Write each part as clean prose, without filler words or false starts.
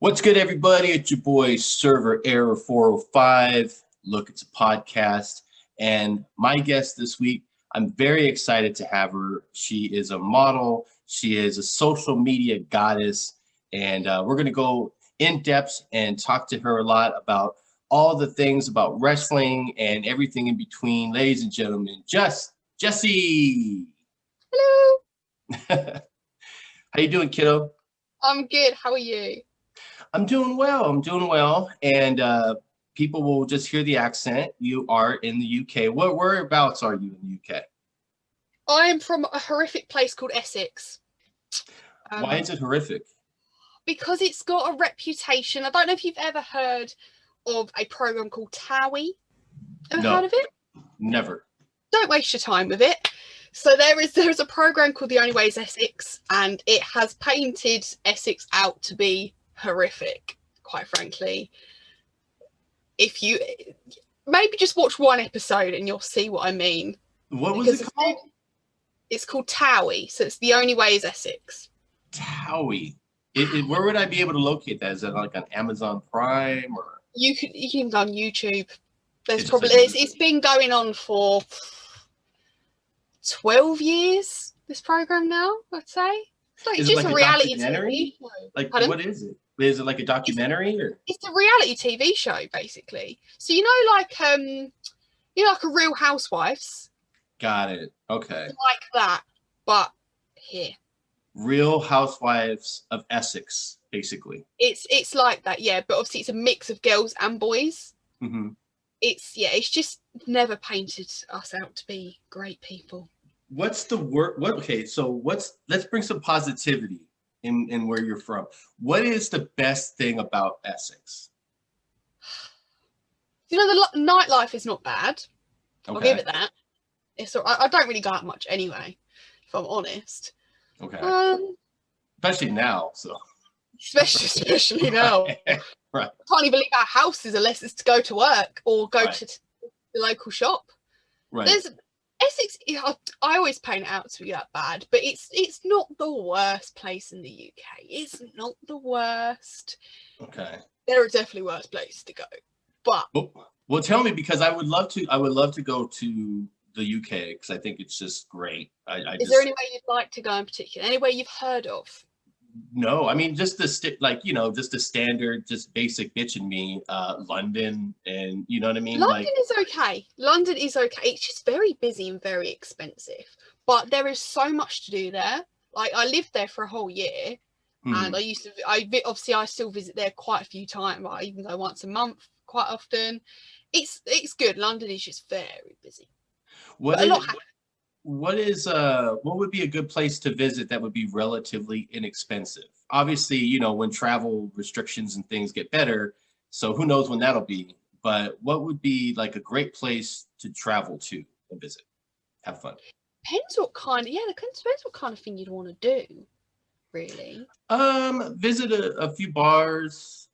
What's good, everybody? It's your boy Server Error 405. Look, it's a podcast. And my guest this week, I'm very excited to have her. She is a model, she is a social media goddess, and we're going to go in depth and talk to her a lot about all the things about wrestling and everything in between. Ladies and gentlemen, Jessy. Hello. How you doing, kiddo? I'm good. How are you? I'm doing well. And people will just hear the accent. You are in the UK. Whereabouts are you in the UK? I am from a horrific place called Essex. Why is it horrific? Because it's got a reputation. I don't know if you've ever heard of a program called Towie. Ever heard of it? Never. Don't waste your time with it. So there's a program called The Only Way is Essex, and it has painted Essex out to be horrific, quite frankly. If you maybe just watch one episode and you'll see what I mean. What was it called? It's called Towie, so it's The Only Way is Essex. Towie. Where would I be able to locate that? Is it like on Amazon Prime or? You can go on YouTube. It's been going on for 12 years. This program now, I'd say. It's just a reality TV show. Like, what is it? Is it like a documentary or? It's a reality TV show, basically. So like a Real Housewives. Got it. Okay. Like that, but here. Real Housewives of Essex, basically. It's like that, yeah. But obviously, it's a mix of girls and boys. Mm-hmm. It's just never painted us out to be great people. What's the word? Let's bring some positivity in where you're from. What is the best thing about Essex? The nightlife is not bad. Okay. I'll give it that. I don't really go out much anyway, if I'm honest. Okay. Especially now, so. Especially now. Right. I can't even leave our houses unless it's to go to work or go to the local shop. Right. There's Essex. I always paint it out to be that bad, but it's not the worst place in the UK. It's not the worst. Okay. There are definitely worse places to go, but well, tell me, because I would love to go to the UK because I think it's just great. Is there any way you'd like to go in particular? Anywhere you've heard of? No, I mean just the standard, just basic bitch in me, London, and you know what I mean. London is okay. London is okay. It's just very busy and very expensive, but there is so much to do there. Like, I lived there for a whole year, and I still visit there quite a few times. I even go once a month quite often. It's good. London is just very busy. What would be a good place to visit that would be relatively inexpensive? Obviously, when travel restrictions and things get better, so who knows when that'll be. But what would be like a great place to travel to and visit, have fun? Depends what kind of thing you'd want to do, really. Visit a few bars.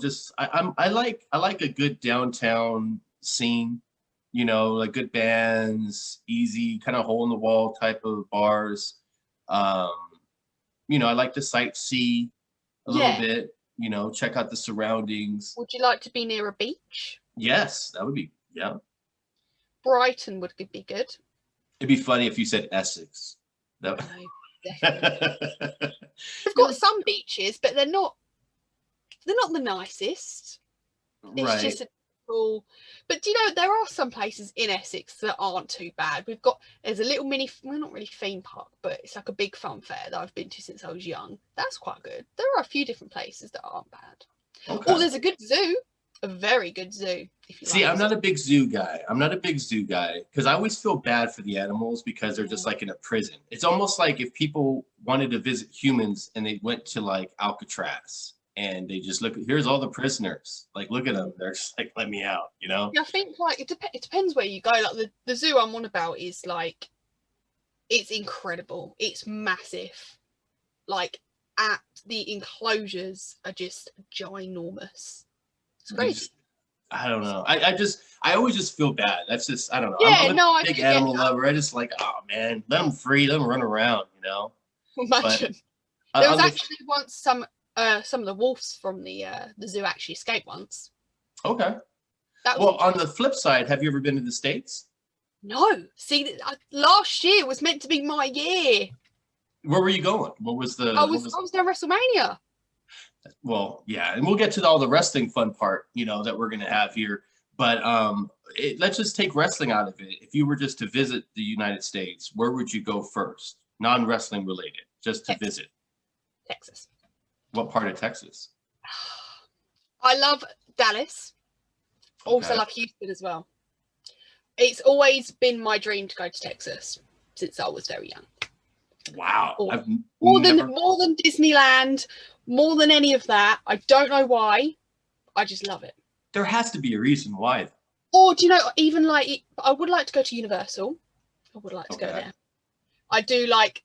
Just I like a good downtown scene. Like good bands, easy kind of hole in the wall type of bars. I like to sightsee a little bit, check out the surroundings. Would you like to be near a beach? Yes, that would be, yeah. Brighton would be good. It'd be funny if you said Essex. No, definitely. We've got some beaches, but they're not the nicest. It's just but there are some places in Essex that aren't too bad. There's a little not really theme park, but it's like a big fun fair that I've been to since I was young. That's quite good. There are a few different places that aren't bad. Okay. There's a good zoo, a very good zoo. See, I'm not a big zoo guy. Because I always feel bad for the animals because they're just like in a prison. It's almost like if people wanted to visit humans and they went to like Alcatraz. And they just here's all the prisoners. Like, look at them. They're just like, let me out, Yeah, I think like it depends where you go. Like the zoo I'm on about is like, it's incredible. It's massive. Like, the enclosures are just ginormous. It's crazy. I don't know. I always just feel bad. That's just, I don't know. Yeah, I'm a big animal lover. I just like, oh man, let them free, let them run around, Imagine. There was actually once some of the wolves from the zoo actually escaped once. Okay. That was well, on the flip side, have you ever been to the States? No. See, last year was meant to be my year. Where were you going? What was the? I was going to WrestleMania. Well, yeah, and we'll get to all the wrestling fun part, that we're gonna have here. But let's just take wrestling out of it. If you were just to visit the United States, where would you go first? Non-wrestling related, just to visit. Texas. What part of Texas? I love Dallas. Okay. Also love Houston as well. It's always been my dream to go to Texas since I was very young. Wow. More than Disneyland, more than any of that. I don't know why. I just love it. There has to be a reason why. Or do you know, even like, I would like to go to Universal. I would like to go there. I do like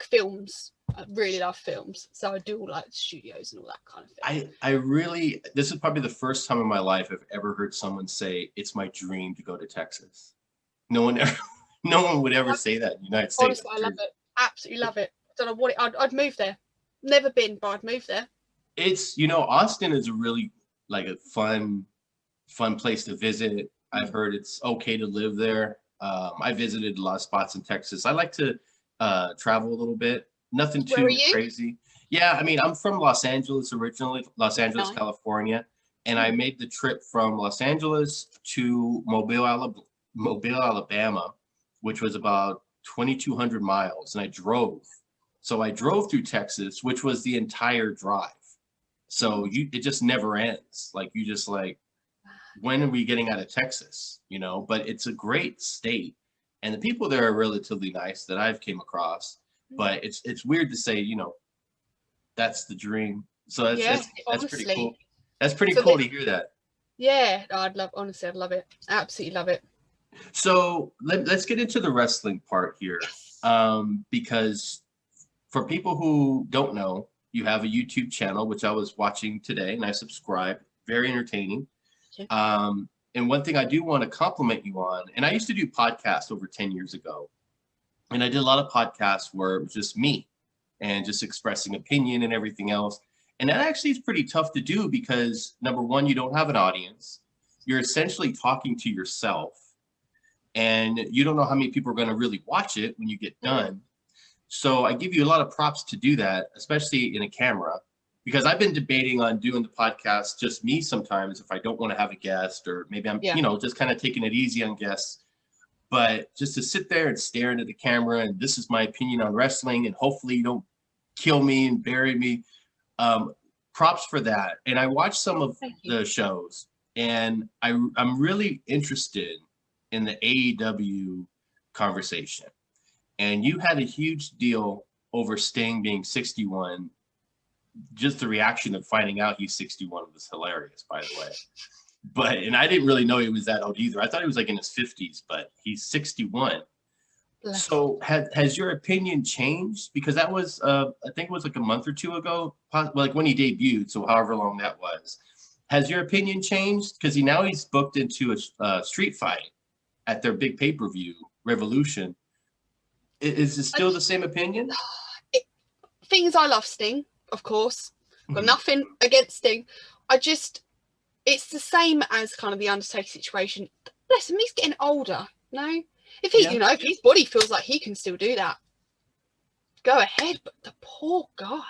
films. I really love films. So I do all like studios and all that kind of thing. This is probably the first time in my life I've ever heard someone say it's my dream to go to Texas. No one would ever say that in the United States. Honestly, I love it. Absolutely love it. I don't know what I'd move there. Never been, but I'd move there. It's, Austin is a really like a fun place to visit. I've heard it's okay to live there. I visited a lot of spots in Texas. I like to travel a little bit. Nothing too crazy. Yeah, I mean, I'm from Los Angeles originally, California, and I made the trip from Los Angeles to Mobile, Alabama, which was about 2,200 miles, and I drove. So I drove through Texas, which was the entire drive. So it just never ends. Like, you just like, when are we getting out of Texas? But it's a great state, and the people there are relatively nice that I've came across. But it's weird to say, that's the dream. So that's pretty cool. That's pretty cool to hear that. Yeah, I'd love it. Absolutely love it. So let's get into the wrestling part here. Because for people who don't know, you have a YouTube channel, which I was watching today, and I subscribed. Very entertaining. And one thing I do want to compliment you on, and I used to do podcasts over 10 years ago, and I did a lot of podcasts where it was just me and just expressing opinion and everything else. And that actually is pretty tough to do because, number one, you don't have an audience. You're essentially talking to yourself, and you don't know how many people are going to really watch it when you get done. So I give you a lot of props to do that, especially in a camera, because I've been debating on doing the podcast just me sometimes if I don't want to have a guest, or maybe I'm, just kind of taking it easy on guests. But just to sit there and stare into the camera, and this is my opinion on wrestling, and hopefully you don't kill me and bury me. Props for that. And I watched some of the shows, and I'm really interested in the AEW conversation. And you had a huge deal over Sting being 61. Just the reaction of finding out he's 61 was hilarious, by the way. And I didn't really know he was that old either. I thought he was like in his 50s, but he's 61. So has your opinion changed? Because that was, I think it was like a month or two ago, like when he debuted, so however long that was. Has your opinion changed? Because he's booked into a street fight at their big pay-per-view, Revolution. Is it still the same opinion? Things I love Sting, of course. Got nothing against Sting. It's the same as kind of the Undertaker situation. Bless him, he's getting older, If if his body feels like he can still do that, go ahead. But the poor guy,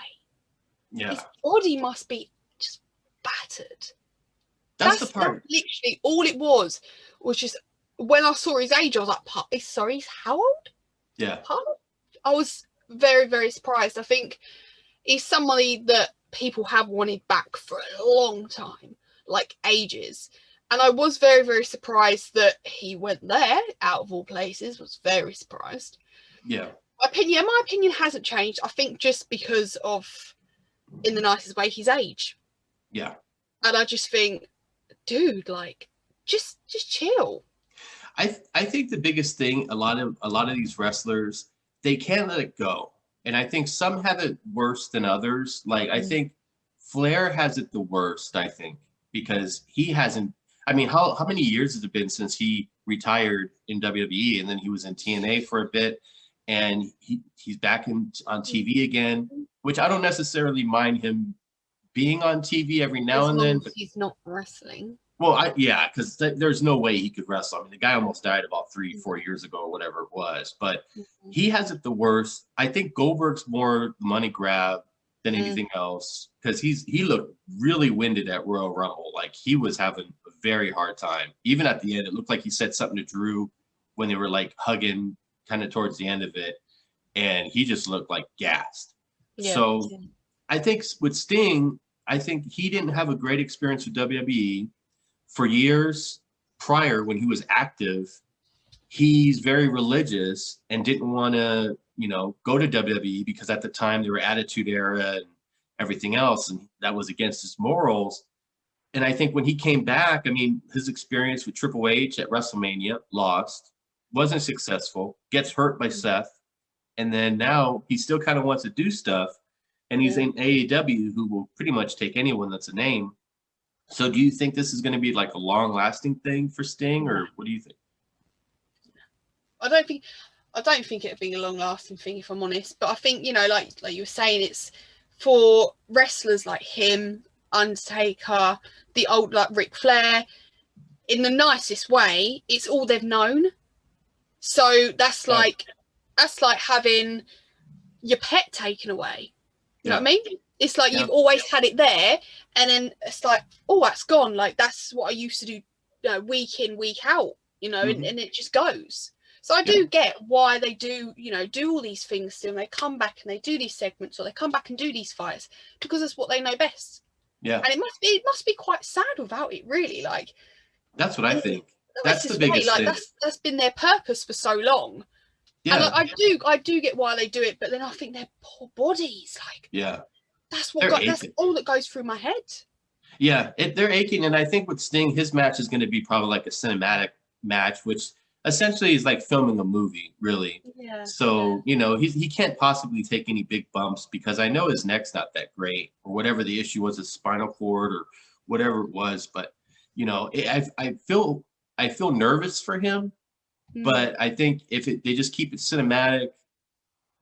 his body must be just battered. That's the part. Literally, all it was just when I saw his age, I was like, sorry, he's how old? Yeah. I was very, very surprised. I think he's somebody that people have wanted back for a long time, like ages. And I was very, very surprised that he went there, out of all places. Was very surprised. Yeah. My opinion hasn't changed. I think just because of, in the nicest way, his age. Yeah. And I just think, dude, like, just chill. I think the biggest thing, a lot of these wrestlers, they can't let it go. And I think some have it worse than others. Like, I think Flair has it the worst, I think, because he hasn't, I mean, how many years has it been since he retired in WWE, and then he was in TNA for a bit, and he's back on TV again, which I don't necessarily mind him being on TV every now and then. But he's not wrestling. Well, yeah, because there's no way he could wrestle. I mean, the guy almost died about 3-4 years ago or whatever it was. But he has it the worst. I think Goldberg's more money grab than anything else, because he looked really winded at Royal Rumble. Like, he was having a very hard time. Even at the end, it looked like he said something to Drew when they were like hugging kind of towards the end of it, and he just looked like gassed. Yeah. So I think with Sting, I think he didn't have a great experience with WWE. For years prior, when he was active, he's very religious and didn't want to, go to WWE, because at the time they were Attitude Era and everything else, and that was against his morals. And I think when he came back, I mean, his experience with Triple H at WrestleMania, lost, wasn't successful, gets hurt by Seth, and then now he still kind of wants to do stuff, and he's in AEW, who will pretty much take anyone that's a name. So do you think this is going to be like a long-lasting thing for Sting, or what do you think? I don't think it'd be a long-lasting thing, if I'm honest. But I think, like you were saying, it's for wrestlers like him, Undertaker, the old like Ric Flair, in the nicest way, it's all they've known. So that's like having your pet taken away. You know what I mean? It's like you've always had it there, and then it's like, oh, that's gone. Like, that's what I used to do, week in, week out, and it just goes. So I do get why they do, do all these things still. And they come back and they do these segments, or they come back and do these fights, because it's what they know best. Yeah. And it must be quite sad without it, really. Like, that's what I think. That's the biggest thing. That's been their purpose for so long. Yeah. And I do get why they do it, but then I think their poor bodies, like, that's all that goes through my head. Yeah, they're aching, and I think with Sting, his match is going to be probably like a cinematic match, which essentially is like filming a movie, really. Yeah. So he can't possibly take any big bumps, because I know his neck's not that great, or whatever the issue was, his spinal cord or whatever it was. But I feel nervous for him, but I think if they just keep it cinematic,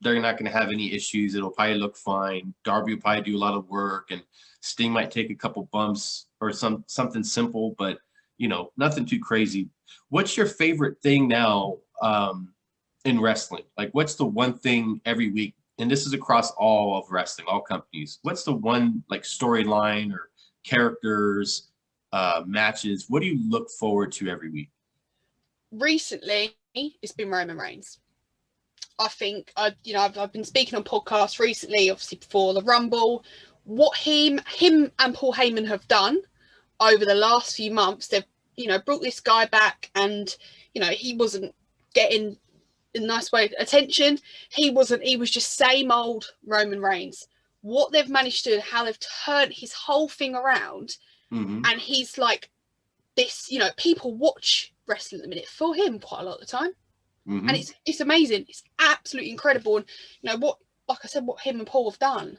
they're not going to have any issues. It'll probably look fine. Darby will probably do a lot of work, and Sting might take a couple bumps or something simple, but nothing too crazy. What's your favorite thing now in wrestling? Like, what's the one thing every week? And this is across all of wrestling, all companies. What's the one like storyline or characters, matches? What do you look forward to every week? Recently, it's been Roman Reigns. I think I've been speaking on podcasts recently, obviously before the Rumble. What him and Paul Heyman have done over the last few months, they've brought this guy back, and he wasn't getting, in a nice way, attention. He was just same old Roman Reigns. What they've managed to do, and how they've turned his whole thing around, and he's like this. People watch wrestling at the minute for him quite a lot of the time. And it's amazing. It's absolutely incredible. And like I said, what him and Paul have done,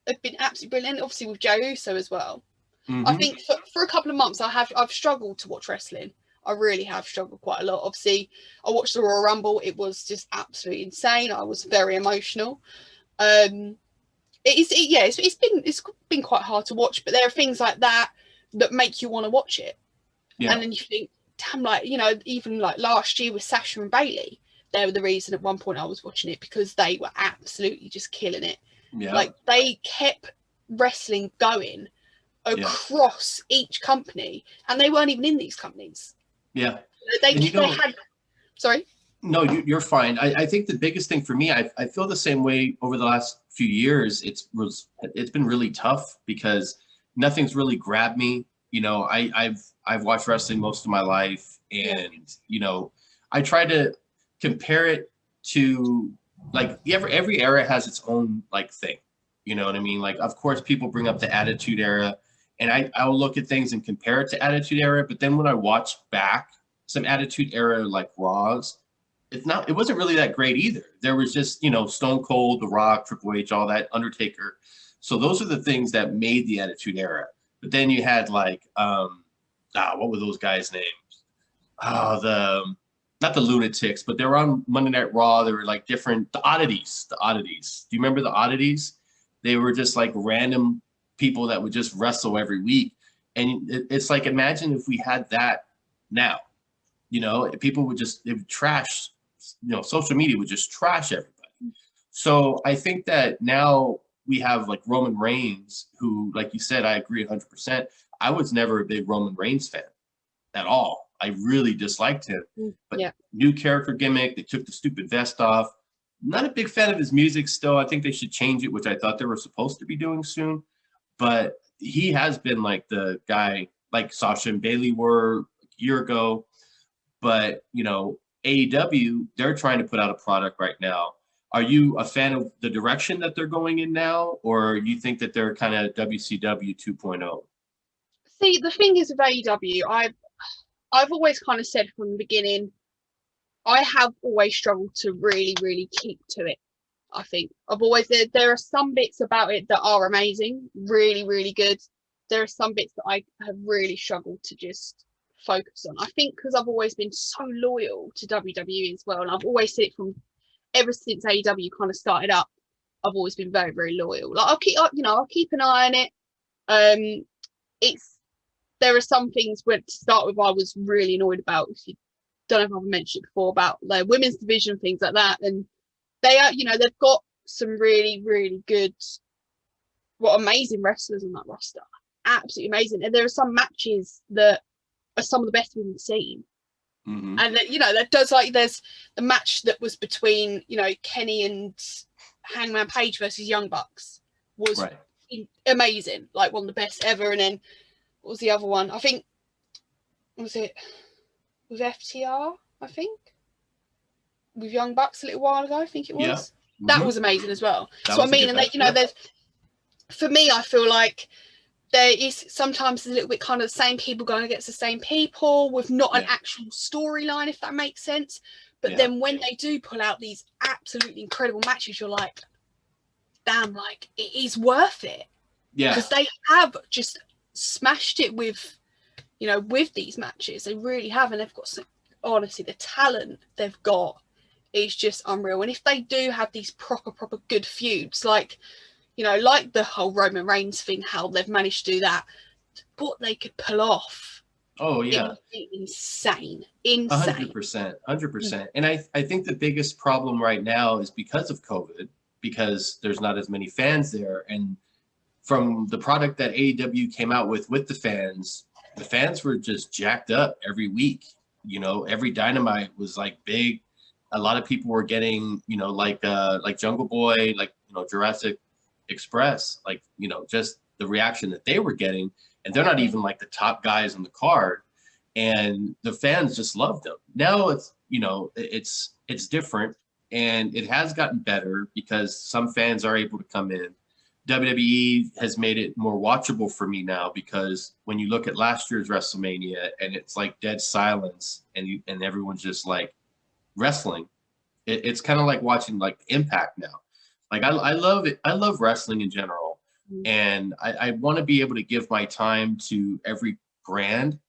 they've been absolutely brilliant. Obviously with Jey Uso as well. I think for a couple of months I've struggled to watch wrestling. I really have struggled quite a lot. Obviously, I watched the Royal Rumble. It was just absolutely insane. I was very emotional. It's been quite hard to watch, but there are things like that make you want to watch it. Yeah. And then you think, damn, like, even like last year with Sasha and Bailey, they were the reason at one point I was watching it, because they were absolutely just killing it. Yeah. Like, they kept wrestling going across each company, and they weren't even in these companies. Yeah. They had. Sorry? No, you're fine. I think the biggest thing for me, I feel the same way over the last few years. It's been really tough, because nothing's really grabbed me. I've watched wrestling most of my life, and I try to compare it to, like, every era has its own like thing. You know what I mean? Like, of course, people bring up the Attitude Era, and I'll look at things and compare it to Attitude Era. But then when I watch back some Attitude Era like Raws, it wasn't really that great either. There was just Stone Cold, The Rock, Triple H, all that, Undertaker. So those are the things that made the Attitude Era. But then you had like what were those guys' names? Not the Lunatics, but they were on Monday Night Raw. They were like different, the Oddities. Do you remember the Oddities? They were just like random people that would just wrestle every week. And it's like, imagine if we had that now, you know, people would just, they would trash, you know, social media would just trash everybody. So I think that now we have like Roman Reigns, who, like you said, I agree 100%. I was never a big Roman Reigns fan at all. I really disliked him. But new character gimmick, they took the stupid vest off. Not a big fan of his music still. I think they should change it, which I thought they were supposed to be doing soon. But he has been like the guy, like Sasha and Bailey were a year ago. But, you know, AEW, they're trying to put out a product right now. Are you a fan of the direction that they're going in now, or you think that they're kind of WCW 2.0? See, the thing is with AEW, I've always kind of said from the beginning, I have always struggled to really, really keep to it. I think I've always, there are some bits about it that are amazing, really, really good. There are some bits that I have really struggled to just focus on. I think because I've always been so loyal to WWE as well, and I've always said it from ever since AEW kind of started up, I've always been very, very loyal. Like I'll keep an eye on it. There are some things where to start with I was really annoyed about. If you don't know if I've mentioned it before, about the women's division, things like that, and they are, you know, they've got some really, really good, amazing wrestlers on that roster, absolutely amazing. And there are some matches that are some of the best we've seen. And that, you know, that does, like, there's the match that was between, you know, Kenny and Hangman Page versus Young Bucks was amazing, like one of the best ever. And then what was the other one? I think was FTR, I think, with Young Bucks a little while ago. I think it was. That was amazing as well. So I mean, and they, you know, there's, for me, I feel like there is sometimes a little bit kind of the same people going against the same people with not an actual storyline, if that makes sense. But then when they do pull out these absolutely incredible matches, you're like, damn, like it is worth it. Yeah. Because they have just smashed it with, you know, with these matches. They really have. And they've got some, honestly, the talent they've got is just unreal. And if they do have these proper good feuds, like, you know, like the whole Roman Reigns thing, how they've managed to do that, what they could pull off. Oh, yeah. Insane. 100%. And I think the biggest problem right now is because of COVID, because there's not as many fans there. And from the product that AEW came out with the fans were just jacked up every week. You know, every Dynamite was like big. A lot of people were getting, you know, like Jungle Boy, like, you know, Jurassic Express, like, you know, just the reaction that they were getting. And they're not even like the top guys on the card. And the fans just loved them. Now it's, you know, it's different, and it has gotten better because some fans are able to come in. WWE has made it more watchable for me now, because when you look at last year's WrestleMania and it's like dead silence and everyone's just like wrestling, it's kind of like watching like Impact now. Like I love it. I love wrestling in general. And I want to be able to give my time to every brand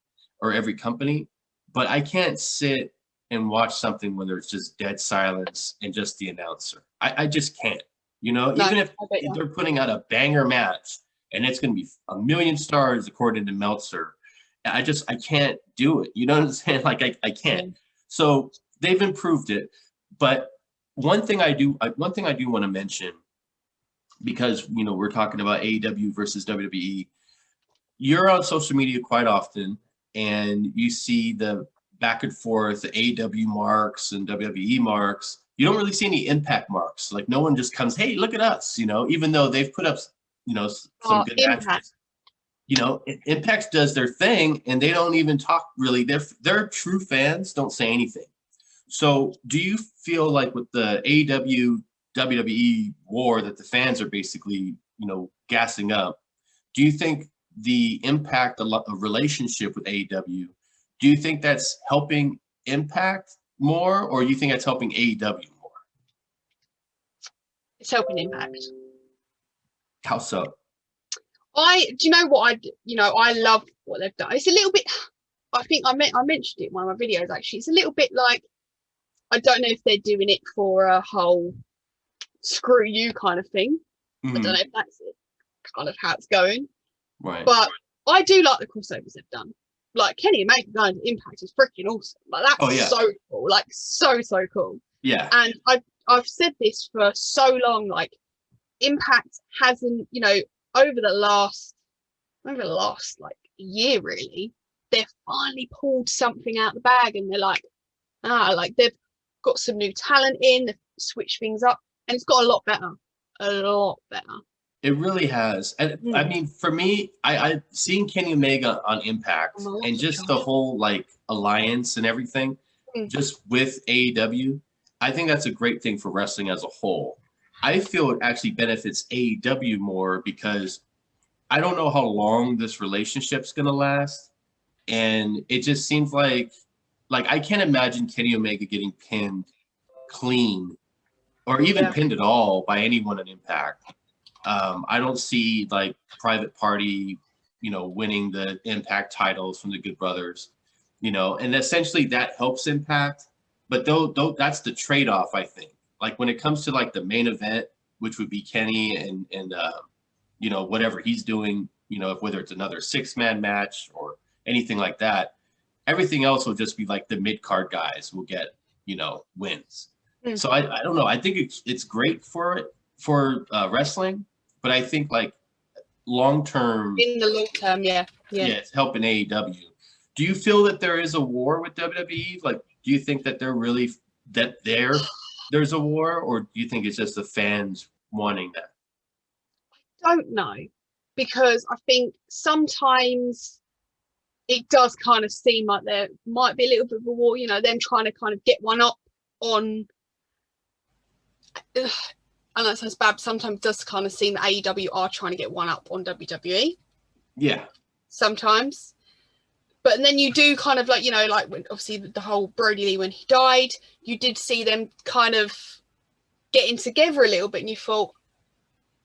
or every company, but I can't sit and watch something when there's just dead silence and just the announcer. I just can't, you know, no, even if they're putting out a banger match and it's going to be 1 million stars according to Meltzer, I can't do it. You know what I'm saying? Like I can't. So they've improved it. But one thing I do want to mention, because, you know, we're talking about AEW versus WWE. You're on social media quite often, and you see the back and forth, the AEW marks and WWE marks. You don't really see any Impact marks. Like, no one just comes, hey, look at us, you know, even though they've put up, you know, some good matches. You know, Impact does their thing, and they don't even talk really. Their true fans don't say anything. So do you feel like with the AEW WWE war that the fans are basically, you know, gassing up, do you think the Impact a relationship with AEW, do you think that's helping Impact more, or you think that's helping AEW more? It's helping Impact. How so? Do you know what I love what they've done. It's a little bit, I think I mentioned it in one of my videos actually. It's a little bit like, I don't know if they're doing it for a whole screw you kind of thing. I don't know if that's it, kind of how it's going. Right. But I do like the crossovers they've done. Like Kenny Omega going to Impact is freaking awesome. Like that's so cool. Like so cool. Yeah. And I've said this for so long. Like Impact hasn't, you know, over the last like year really, they've finally pulled something out the bag, and they're like, like they've got some new talent in, they've switched things up, and it's got a lot better. It really has. And I mean, for me, I seeing Kenny Omega on Impact and just the whole like alliance and everything, just with AEW, I think that's a great thing for wrestling as a whole. I feel it actually benefits AEW more because I don't know how long this relationship's gonna last. And it just seems like I can't imagine Kenny Omega getting pinned clean or even pinned at all by anyone in Impact. I don't see like Private Party, you know, winning the Impact titles from the Good Brothers, you know, and essentially that helps Impact. But though that's the trade-off, I think. Like when it comes to like the main event, which would be Kenny and you know, whatever he's doing, you know, whether it's another 6-man match or anything like that, everything else will just be like the mid-card guys will get, you know, wins. So I don't know. I think it's great for wrestling, but I think like long term, in the long term, yeah, it's helping AEW. Do you feel that there is a war with WWE? Like, do you think that there's a war, or do you think it's just the fans wanting that? I don't know, because I think sometimes it does kind of seem like there might be a little bit of a war, you know, them trying to kind of get one up on, and that sounds bad, but sometimes it does kind of seem that AEW are trying to get one up on WWE. Yeah. Sometimes. But then you do kind of like, you know, like when obviously the whole Brody Lee, when he died, you did see them kind of getting together a little bit, and you thought,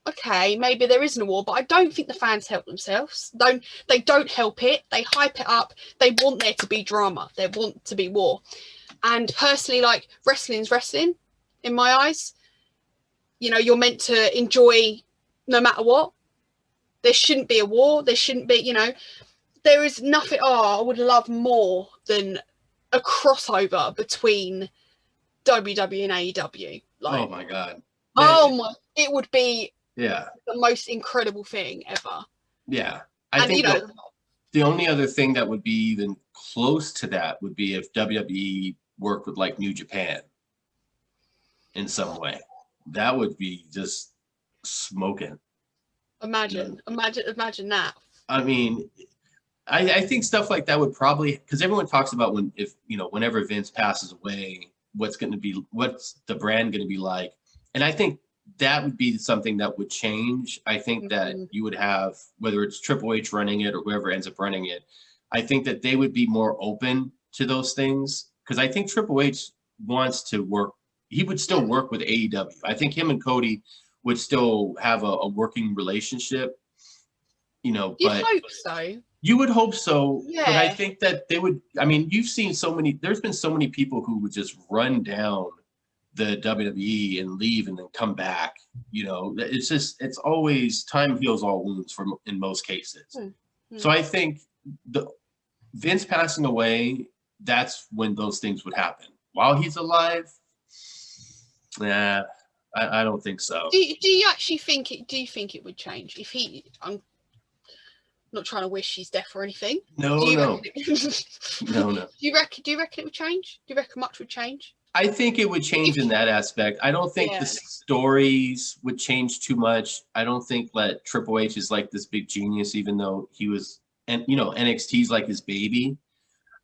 okay, maybe there isn't a war, but I don't think the fans help themselves. They don't help it. They hype it up. They want there to be drama. They want to be war. And personally, like, wrestling's wrestling in my eyes. You know, you're meant to enjoy no matter what. There shouldn't be a war. There shouldn't be, you know, there is nothing. I would love more than a crossover between WWE and AEW. Like, oh my God. It would be the most incredible thing ever. Yeah. I think the only other thing that would be even close to that would be if WWE worked with like New Japan in some way. That would be just smoking. Imagine that. I mean, I think stuff like that would probably, because everyone talks about whenever Vince passes away, what's the brand going to be like? And I think that would be something that would change. I think that you would have, whether it's Triple H running it or whoever ends up running it, I think that they would be more open to those things, because I think Triple H wants to work. He would still work with AEW. I think him and Cody would still have a working relationship, you know. You'd hope so. You would hope so, yeah. But I think that they would. I mean, you've seen there's been so many people who would just run down the WWE and leave and then come back. You know, it's always time heals all wounds in most cases. So I think the Vince passing away, that's when those things would happen. While he's alive, I don't think so. Do you actually think it? Do you think it would change if he? I'm not trying to wish his death or anything. No. No. Do you reckon it would change? Do you reckon much would change? I think it would change in that aspect. I don't think the stories would change too much. I don't think that Triple H is like this big genius, even though he was, and you know, NXT's like his baby.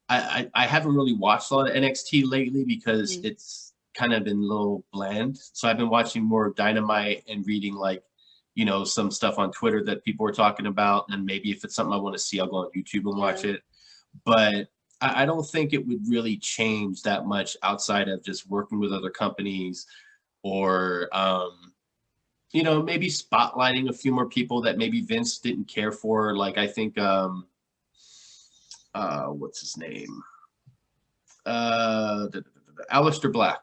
I haven't really watched a lot of NXT lately because it's kind of been a little bland. So I've been watching more Dynamite and reading like, you know, some stuff on Twitter that people are talking about. And maybe if it's something I want to see, I'll go on YouTube and watch it. But I don't think it would really change that much outside of just working with other companies or, you know, maybe spotlighting a few more people that maybe Vince didn't care for. Like, I think, what's his name? Aleister Black.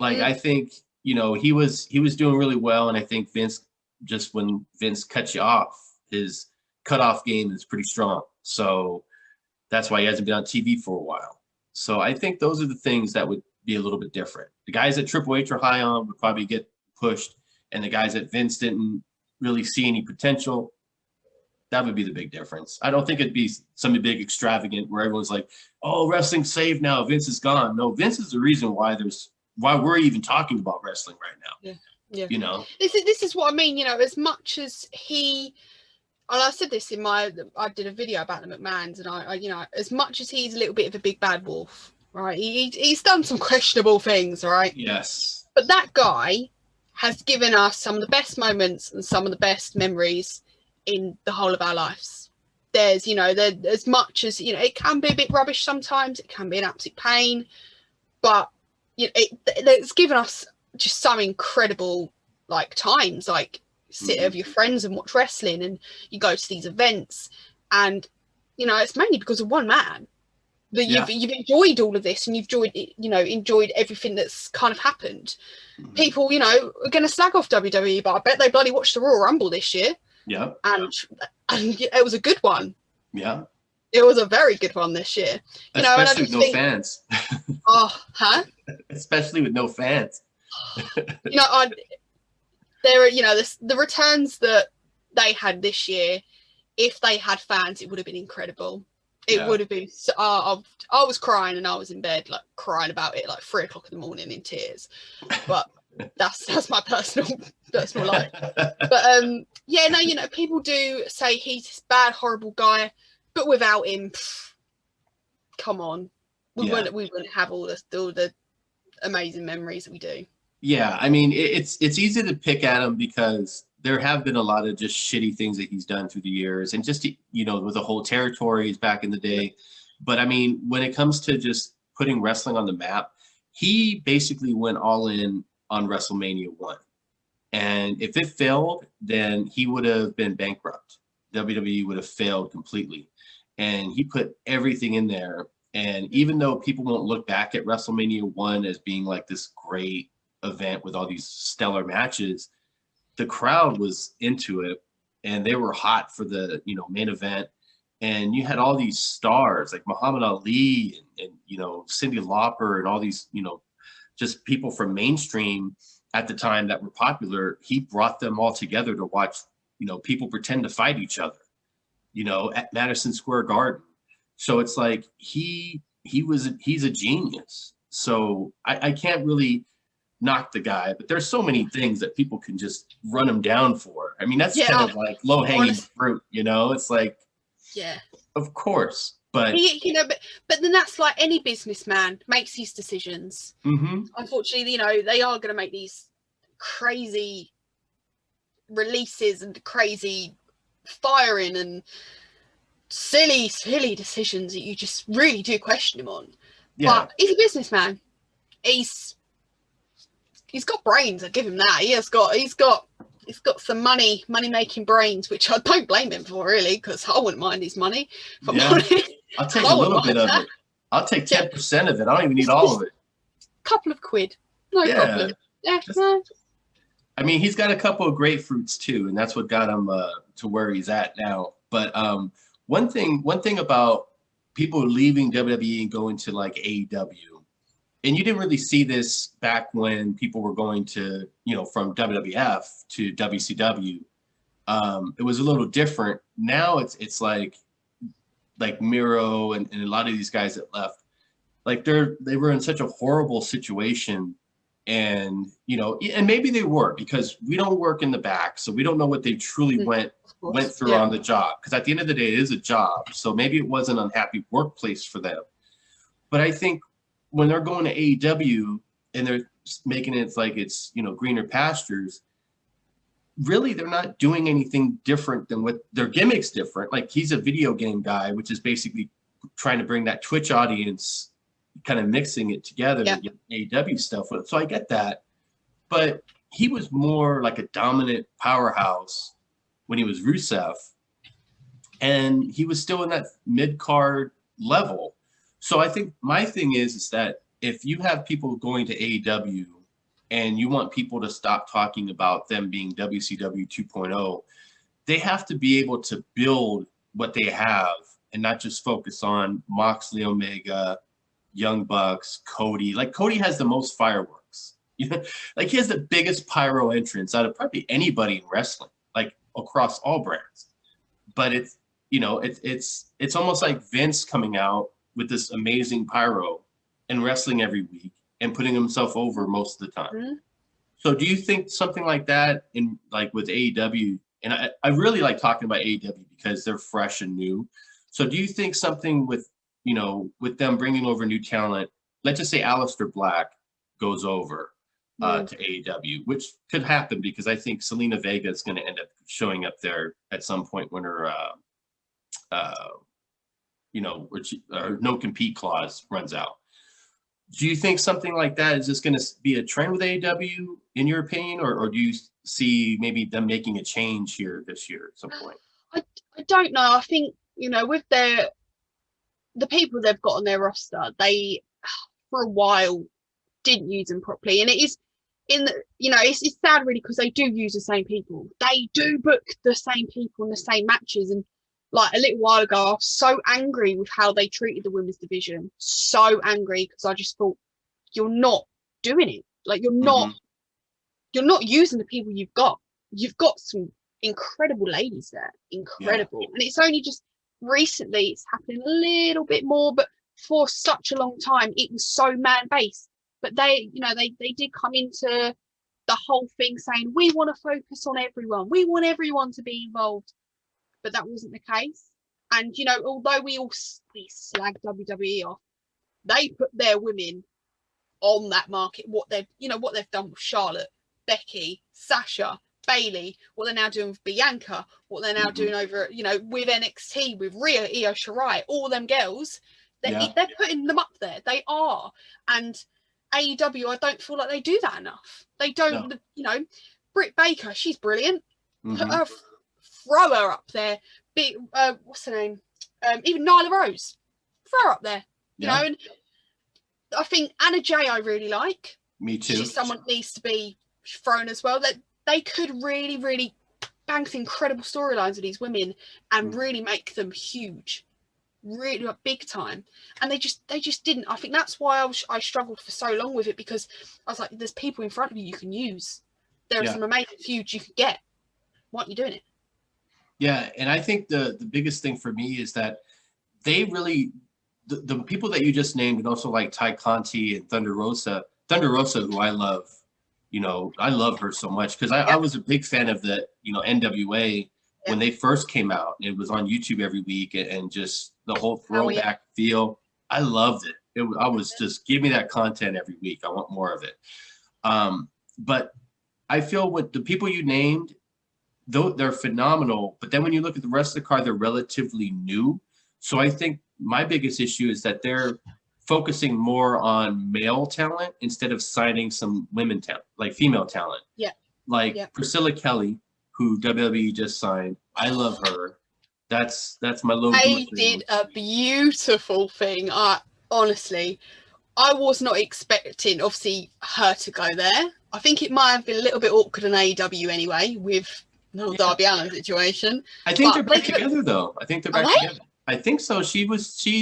Like, I think, you know, he was doing really well. And I think Vince just when Vince cuts you off, his cutoff game is pretty strong. So that's why he hasn't been on TV for a while. So I think those are the things that would be a little bit different. The guys that Triple H are high on would probably get pushed, and the guys that Vince didn't really see any potential, that would be the big difference. I don't think it'd be something big extravagant where everyone's like, oh, wrestling's saved now, Vince is gone. No, Vince is the reason why we're even talking about wrestling right now. Yeah. You know, this is what I mean. You know, as much as and I said this I did a video about the McMahons, and I you know, as much as he's a little bit of a big bad wolf, right? He's done some questionable things, right? Yes. But that guy has given us some of the best moments and some of the best memories in the whole of our lives. There's, you know, as much as, you know, it can be a bit rubbish sometimes, it can be an absolute pain, but you know, it's given us just some incredible like times, like sit with your friends and watch wrestling, and you go to these events, and you know, it's mainly because of one man that you've enjoyed all of this, and you've enjoyed everything that's kind of happened. People, you know, are going to slag off WWE, but I bet they bloody watched the Royal Rumble this year. Yeah. And it was a good one. Yeah. It was a very good one this year. You know, especially with no fans. Oh, huh? Especially with no fans. You know, there are, you know, the returns that they had this year, if they had fans, it would have been incredible. It would have been. So, I was crying, and I was in bed, like crying about it, like 3 o'clock in the morning in tears. But that's my personal life. But yeah, no, you know, people do say he's this bad, horrible guy, but without him, come on, we wouldn't have all the amazing memories that we do. Yeah, I mean, it's easy to pick at him because there have been a lot of just shitty things that he's done through the years, and just, you know, with the whole territories back in the day. But I mean, when it comes to just putting wrestling on the map, he basically went all in on WrestleMania 1. And if it failed, then he would have been bankrupt. WWE would have failed completely. And he put everything in there. And even though people won't look back at WrestleMania 1 as being like this great event with all these stellar matches, the crowd was into it, and they were hot for the, you know, main event. And you had all these stars like Muhammad Ali and you know, Cyndi Lauper and all these, you know, just people from mainstream at the time that were popular. He brought them all together to watch, you know, people pretend to fight each other, you know, at Madison Square Garden. So it's like he's a genius. So I can't really knock the guy, but there's so many things that people can just run him down for. I mean, that's kind of like low-hanging fruit, you know? It's like, yeah, of course, but you know, but then that's like any businessman makes these decisions. Unfortunately, you know, they are going to make these crazy releases and crazy firing and silly decisions that you just really do question him on. But he's a businessman. He's got brains. I give him that. He's got some money making brains, which I don't blame him for, really, because I wouldn't mind his money. I'll take a little bit of it. I'll take 10% of it. I don't even need all of it. Couple of quid, no problem. Yeah, I mean, he's got a couple of grapefruits too, and that's what got him to where he's at now. But one thing about people leaving WWE and going to like AEW, and you didn't really see this back when people were going to, you know, from WWF to WCW. It was a little different. Now it's like Miro and a lot of these guys that left, like they were in such a horrible situation. And, you know, and maybe they were, because we don't work in the back, so we don't know what they truly went through on the job. Because at the end of the day, it is a job. So maybe it was an unhappy workplace for them. But I think when they're going to AEW and they're making it like it's, you know, greener pastures, really they're not doing anything different than what their gimmick's different. Like, he's a video game guy, which is basically trying to bring that Twitch audience, kind of mixing it together to get AEW stuff with it. So I get that. But he was more like a dominant powerhouse when he was Rusev. And he was still in that mid-card level. So I think my thing is that if you have people going to AEW and you want people to stop talking about them being WCW 2.0, they have to be able to build what they have and not just focus on Moxley, Omega, Young Bucks, Cody. Like Cody has the most fireworks. You know, like he has the biggest pyro entrance out of probably anybody in wrestling, like across all brands. But it's, you know, it's almost like Vince coming out with this amazing pyro and wrestling every week and putting himself over most of the time. Mm-hmm. So do you think something like that in like with AEW, and I really like talking about AEW because they're fresh and new. So do you think something with, you know, with them bringing over new talent, let's just say Aleister Black goes over to AEW, which could happen because I think Selena Vega is going to end up showing up there at some point when her, you know, no compete clause runs out. Do you think something like that is just going to be a trend with AEW, in your opinion, or do you see maybe them making a change here this year at some point? I don't know. I think, you know, with the people they've got on their roster, they for a while didn't use them properly, and it is in the, you know, it's sad really because they do use the same people. They do book the same people in the same matches, and like a little while ago, I was so angry with how they treated the women's division. So angry because I just thought, you're not doing it. Like you're not using the people you've got. You've got some incredible ladies there, incredible, and it's only just recently it's happening a little bit more, but for such a long time it was so man-based. But they, you know, they did come into the whole thing saying we want to focus on everyone, we want everyone to be involved, but that wasn't the case. And you know, although we slag WWE off, they put their women on that market. What they've done with Charlotte, Becky, Sasha, Bailey, what they're now doing with Bianca, what they're now doing over, you know, with NXT, with Rhea, Io Shirai, all them girls, they're putting them up there. They are. And AEW, I don't feel like they do that enough. They don't, you know, Britt Baker, she's brilliant. Put her, throw her up there. What's her name? Even Nyla Rose, throw her up there. You know, and I think Anna Jay I really like. Me too. She's someone that needs to be thrown as well. That they could really, really bang some incredible storylines with these women and really make them huge, really big time. And they just didn't. I think that's why I struggled for so long with it, because I was like, there's people in front of you can use. There are some amazing feuds you could get. Why aren't you doing it? Yeah, and I think the biggest thing for me is that they really, the people that you just named, and also like Ty Conti and Thunder Rosa, who I love, you know, I love her so much because I was a big fan of the, you know, NWA when they first came out. It was on YouTube every week, and just the whole throwback feel. I loved it. I was just, give me that content every week. I want more of it. But I feel with the people you named, though they're phenomenal, but then when you look at the rest of the card, they're relatively new. So I think my biggest issue is that they're focusing more on male talent instead of signing some women talent, like female talent. Yeah. Like Priscilla Kelly, who WWE just signed. I love her. That's my little. They did a beautiful thing. Honestly, I was not expecting, obviously, her to go there. I think it might have been a little bit awkward in AEW anyway, with the Darby Allin situation. I think they're back together, though. I think they're back together. I think so. She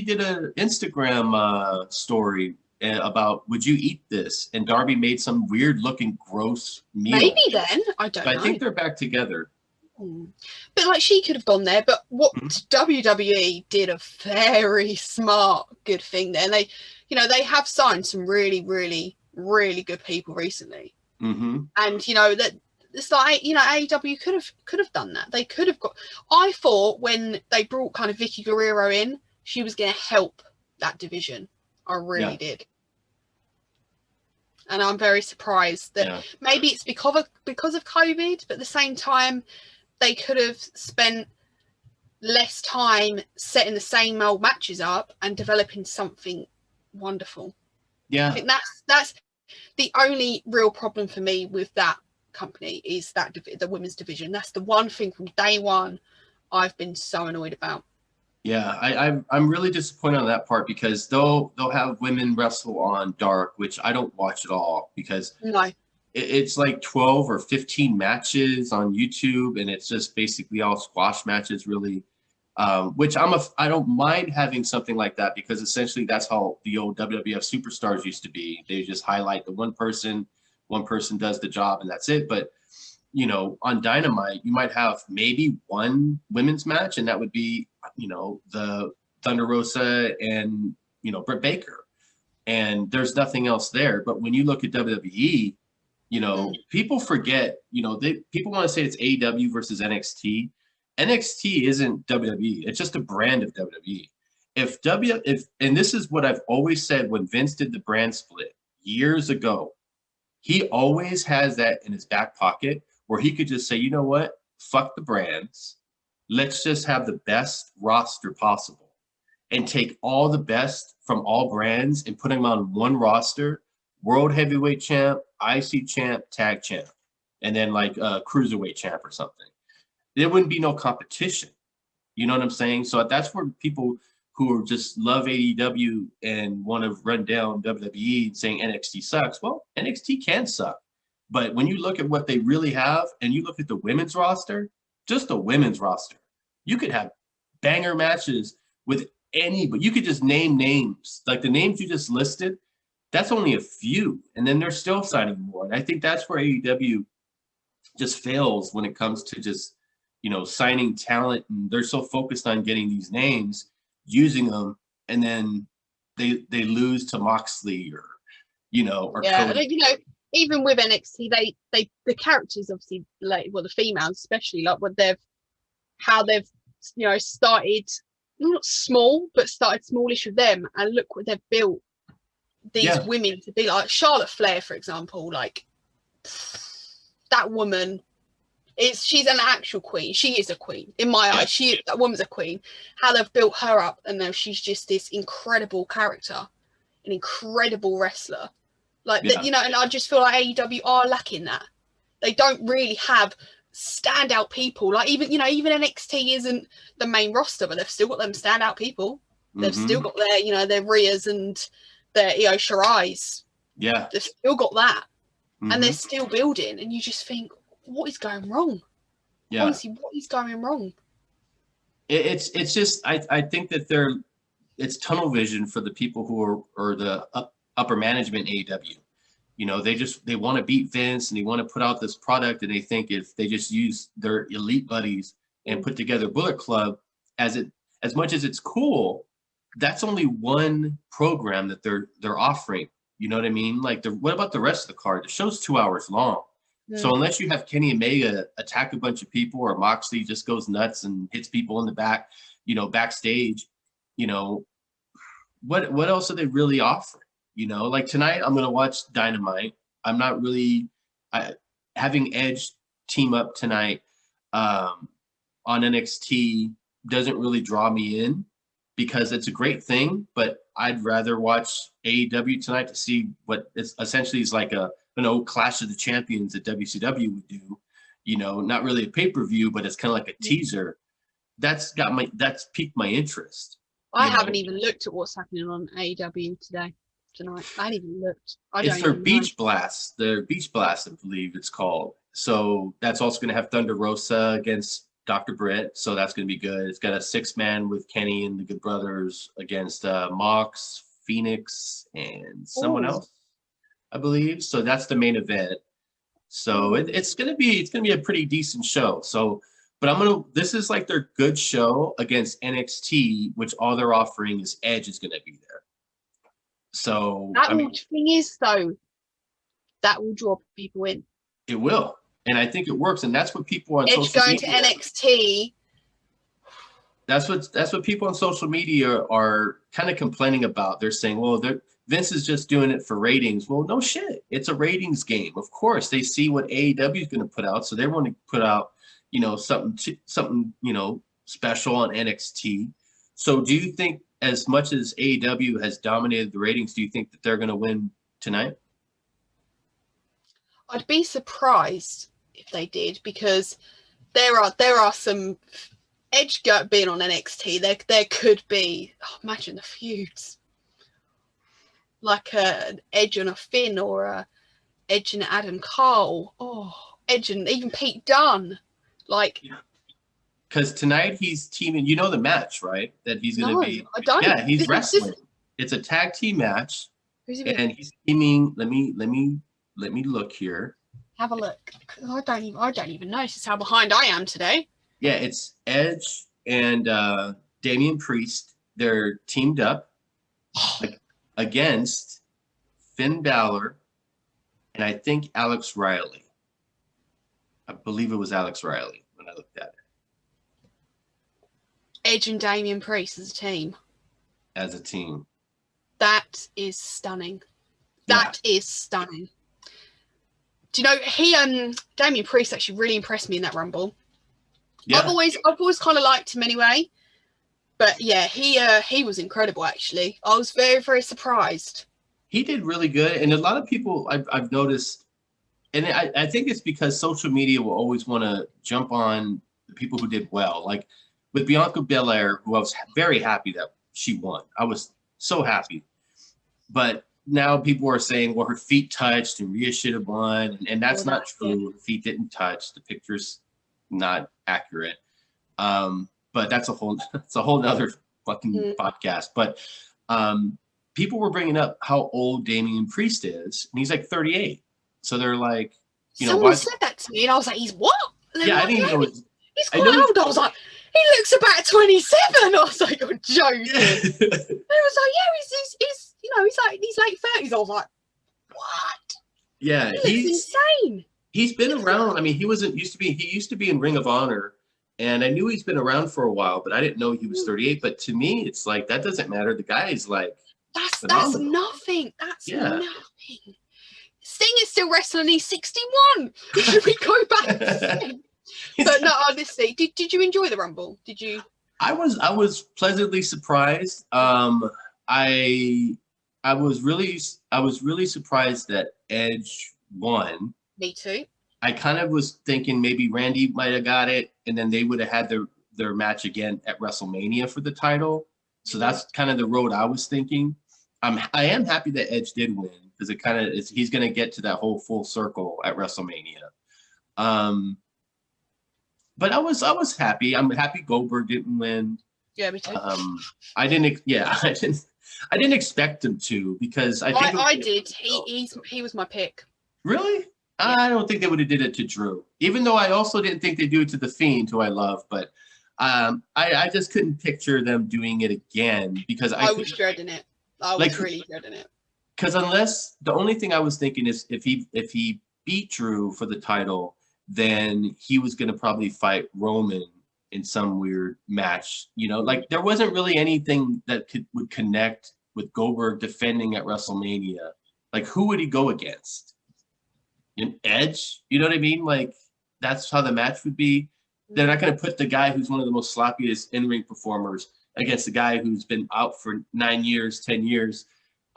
did an Instagram story about, would you eat this? And Darby made some weird looking gross meal. Maybe then. I don't know. I think they're back together. But like, she could have gone there, but what WWE did a very smart, good thing there. And they, you know, they have signed some really, really, really good people recently. And you know, that it's like, you know, AEW could have done that. They could have got. I thought when they brought kind of Vicky Guerrero in, she was going to help that division. I really did. And I'm very surprised that maybe it's because of COVID, but at the same time, they could have spent less time setting the same old matches up and developing something wonderful. Yeah, I think that's the only real problem for me with that company, is that the women's division. That's the one thing from day one I've been so annoyed about. Yeah, I'm really disappointed on that part, because they'll have women wrestle on Dark, which I don't watch at all, because it's like 12 or 15 matches on YouTube, and it's just basically all squash matches, really. Which I don't mind having something like that, because essentially that's how the old WWF superstars used to be. They just highlight the one person does the job, and that's it. But you know, on Dynamite, you might have maybe one women's match, and that would be, you know, the Thunder Rosa and, you know, Britt Baker, and there's nothing else there. But when you look at WWE, you know, people forget, you know, people want to say it's AEW versus NXT. NXT isn't WWE. It's just a brand of WWE. And this is what I've always said when Vince did the brand split years ago, he always has that in his back pocket where he could just say, you know what, fuck the brands. Let's just have the best roster possible and take all the best from all brands and put them on one roster: world heavyweight champ, IC champ, tag champ, and then like a cruiserweight champ or something. There wouldn't be no competition. You know what I'm saying? So that's where people who just love AEW and want to run down WWE saying NXT sucks. Well, NXT can suck. But when you look at what they really have and you look at the women's roster, just the women's roster, you could have banger matches with anybody. You could just name names. Like the names you just listed, that's only a few. And then they're still signing more. And I think that's where AEW just fails when it comes to just, you know, signing talent. And they're so focused on getting these names, using them, and then they lose to Moxley or, you know, or Cody. You know, even with NXT, they the characters obviously, like, well, the females especially, like how they've you know started not small but started smallish with them, and look what they've built these women to be. Like Charlotte Flair, for example, like that woman. She's an actual queen. She is a queen in my eyes. That woman's a queen. How they've built her up, and now she's just this incredible character, an incredible wrestler. Like that, you know. And I just feel like AEW are lacking that. They don't really have standout people. Like even NXT isn't the main roster, but they've still got them standout people. They've still got their their Rheas and their Io Shirai's. Yeah, they've still got that, and they're still building. And you just think, what is going wrong? Yeah. Honestly, what is going wrong? It's just I think that it's tunnel vision for the people who are the upper management AEW. You know, they want to beat Vince and they want to put out this product, and they think if they just use their elite buddies and put together Bullet Club, as much as it's cool, that's only one program that they're offering. You know what I mean? Like what about the rest of the card? The show's 2 hours long. So unless you have Kenny Omega attack a bunch of people, or Moxley just goes nuts and hits people in the back, you know, backstage, you know, what else are they really offering? You know, like tonight I'm going to watch Dynamite. I'm not really having Edge team up tonight on NXT doesn't really draw me in, because it's a great thing, but I'd rather watch AEW tonight to see what is essentially is like an old Clash of the Champions that WCW would do, you know, not really a pay-per-view, but it's kind of like a teaser. That's piqued my interest. I haven't even looked at what's happening on AEW tonight. I haven't even looked. It's their Beach Blast. Their Beach Blast, I believe it's called. So that's also going to have Thunder Rosa against Dr. Britt. So that's going to be good. It's got a 6-man with Kenny and the Good Brothers against Mox, Phoenix, and someone else, I believe. So that's the main event. So it's gonna be a pretty decent show. So, but this is like their good show against NXT, which all they're offering is Edge is gonna be there. So thing is though, that will draw people in. It will, and I think it works, and that's what people on Edge social going media, to NXT. That's what people on social media are kind of complaining about. They're saying, well, Vince is just doing it for ratings. Well, no shit. It's a ratings game. Of course, they see what AEW is going to put out, so they want to put out, you know, something, you know, special on NXT. So, do you think, as much as AEW has dominated the ratings, do you think that they're going to win tonight? I'd be surprised if they did, because there are some Edge being on NXT. There could be. Imagine the feuds. Like an Edge and a Finn, or a Edge and Adam Cole. Oh, Edge and even Pete Dunne. Like, because tonight he's teaming. You know the match, right? That he's going to be. I don't. Yeah, he's wrestling. It's a tag team match, and he's teaming. Let me look here. Have a look. I don't even know. This is how behind I am today. Yeah, it's Edge and Damian Priest. They're teamed up against Finn Balor and I think Alex Riley. I believe it was Alex Riley when I looked at it. Edge and Damian Priest as a team. As a team. That is stunning. That is stunning. Do you know Damian Priest actually really impressed me in that Rumble. Yeah. I've always kind of liked him anyway. But yeah, he was incredible actually. I was very, very surprised. He did really good. And a lot of people I've noticed, and I think it's because social media will always want to jump on the people who did well. Like with Bianca Belair, who I was very happy that she won. I was so happy. But now people are saying, well, her feet touched and Rhea should have won. And that's not true. Her feet didn't touch. The picture's not accurate. But that's a whole nother fucking podcast. But people were bringing up how old Damian Priest is. And he's like 38. So they're like, someone said that to me and I was like, he's what? Yeah, I didn't know. He's quite old. I was like, he looks about 27. I was like, you're joking. It was like, yeah, he's he's like these late 30s. I was like, what? Yeah, he's insane. He's been around. I mean, he used to be in Ring of Honor, and I knew he's been around for a while, but I didn't know he was 38. But to me, it's like that doesn't matter. The guy is like that's nothing. That's nothing. Sting is still wrestling. He's 61. Should we go back to Sting? But no, honestly, did you enjoy the Rumble? Did you? I was pleasantly surprised. I was really surprised that Edge won. Me too. I kind of was thinking maybe Randy might have got it, and then they would have had their match again at WrestleMania for the title. So that's kind of the road I was thinking. I am happy that Edge did win because it kind of is. He's going to get to that whole full circle at WrestleMania. But I was happy. I'm happy Goldberg didn't win. Yeah, me too. I didn't expect him to because I did. He was my pick. Really? Yeah. I don't think they would have did it to Drew. Even though I also didn't think they'd do it to The Fiend, who I love. But I just couldn't picture them doing it again because I was dreading it. I was really dreading it. Because unless the only thing I was thinking is if he beat Drew for the title, then he was going to probably fight Roman in some weird match. Like there wasn't really anything that would connect with Goldberg defending at WrestleMania. Like who would he go against? Edge? You know what I mean? Like that's how the match would be. They're not going to put the guy who's one of the most sloppiest in-ring performers against the guy who's been out for 9 years, 10 years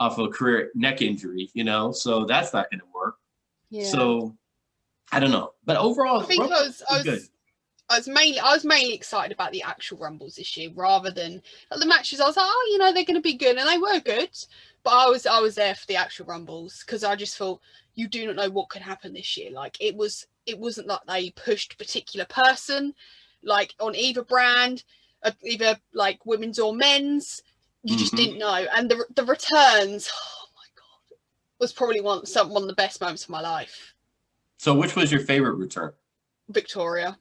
off of a career neck injury, so that's not going to work. Yeah. So I don't know, but overall, I think I was mainly excited about the actual Rumbles this year rather than the matches. I was like, they're going to be good, and they were good. But I was there for the actual Rumbles because I just thought you do not know what could happen this year. Like it wasn't like they pushed a particular person, like on either brand, either like women's or men's. You just didn't know, and the returns. Oh my god, was probably one of the best moments of my life. So which was your favorite return? Victoria.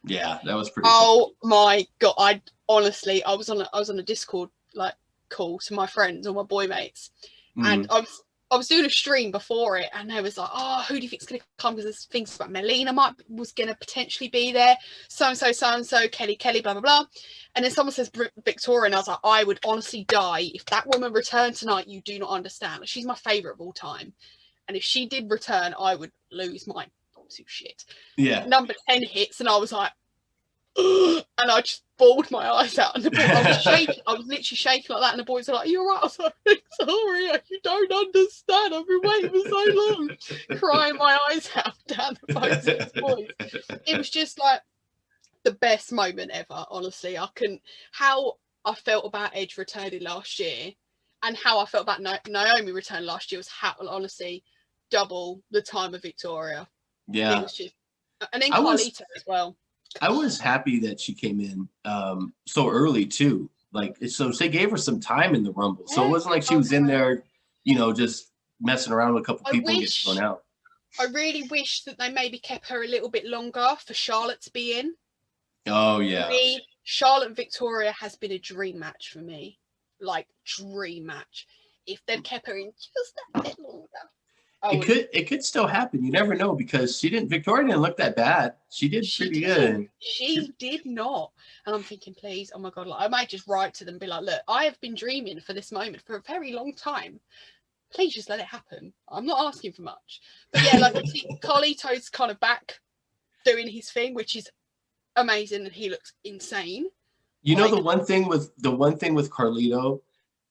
Yeah, that was pretty cool. My god, I was on a Discord like call to my friends or my boy mates, and I was doing a stream before it, and they was like, oh, who do you think's gonna come? Because there's things about Melina was gonna potentially be there, so and so, Kelly, blah blah blah. And then someone says Victoria, and I was like, I would honestly die if that woman returned tonight. You do not understand. Like, she's my favorite of all time. And if she did return, I would lose my absolute shit. Yeah. Number 10 hits, and I was like, ugh, and I just bawled my eyes out. And I was shaking. I was literally shaking like that. And the boys were like, "You're right." I was like, "Sorry, you don't understand. I've been waiting for so long." Crying my eyes out down the phone to the boys. It was just like the best moment ever. Honestly, how I felt about Edge returning last year, and how I felt about Naomi returning last year was how honestly. double the time of Victoria. Yeah. It was just, and then Carlito as well. I was happy that she came in so early too. Like, so they gave her some time in the Rumble. So it wasn't like she was in there, you know, just messing around with a couple people and getting thrown out. I really wish that they maybe kept her a little bit longer for Charlotte to be in. Oh, yeah. For me, Charlotte and Victoria has been a dream match for me. Like, dream match. If they'd kept her in just a bit longer. It could still happen. You never know, because Victoria didn't look that bad. She did pretty good. She did not. And I'm thinking, please, oh my God, like, I might just write to them and be like, look, I have been dreaming for this moment for a very long time. Please just let it happen. I'm not asking for much. But yeah, like, Carlito's kind of back doing his thing, which is amazing, and he looks insane. You know, the one thing with Carlito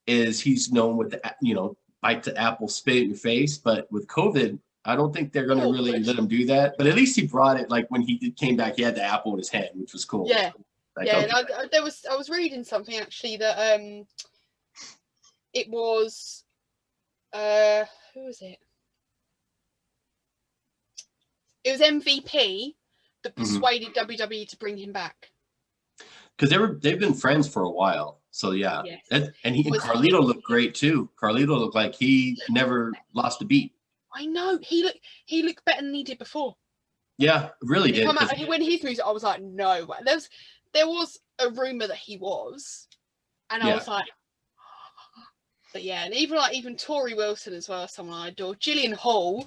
is he's known with the, you know, bite the apple, spit it in your face. But with COVID, I don't think they're going to really let him do that. But at least he brought it. Like when he came back, he had the apple in his hand, which was cool. Yeah, like, yeah. Okay. And I was reading something actually that it was who was it? It was MVP that persuaded WWE to bring him back. Because they've been friends for a while. So yeah, yes. And Carlito looked great too. Carlito looked like he never lost a beat. I know, he looked better than he did before. Yeah, really did. When his music, I was like, no. There was a rumor that he was, and I was like, but yeah, and even Tori Wilson as well, someone I adore. Jillian Hall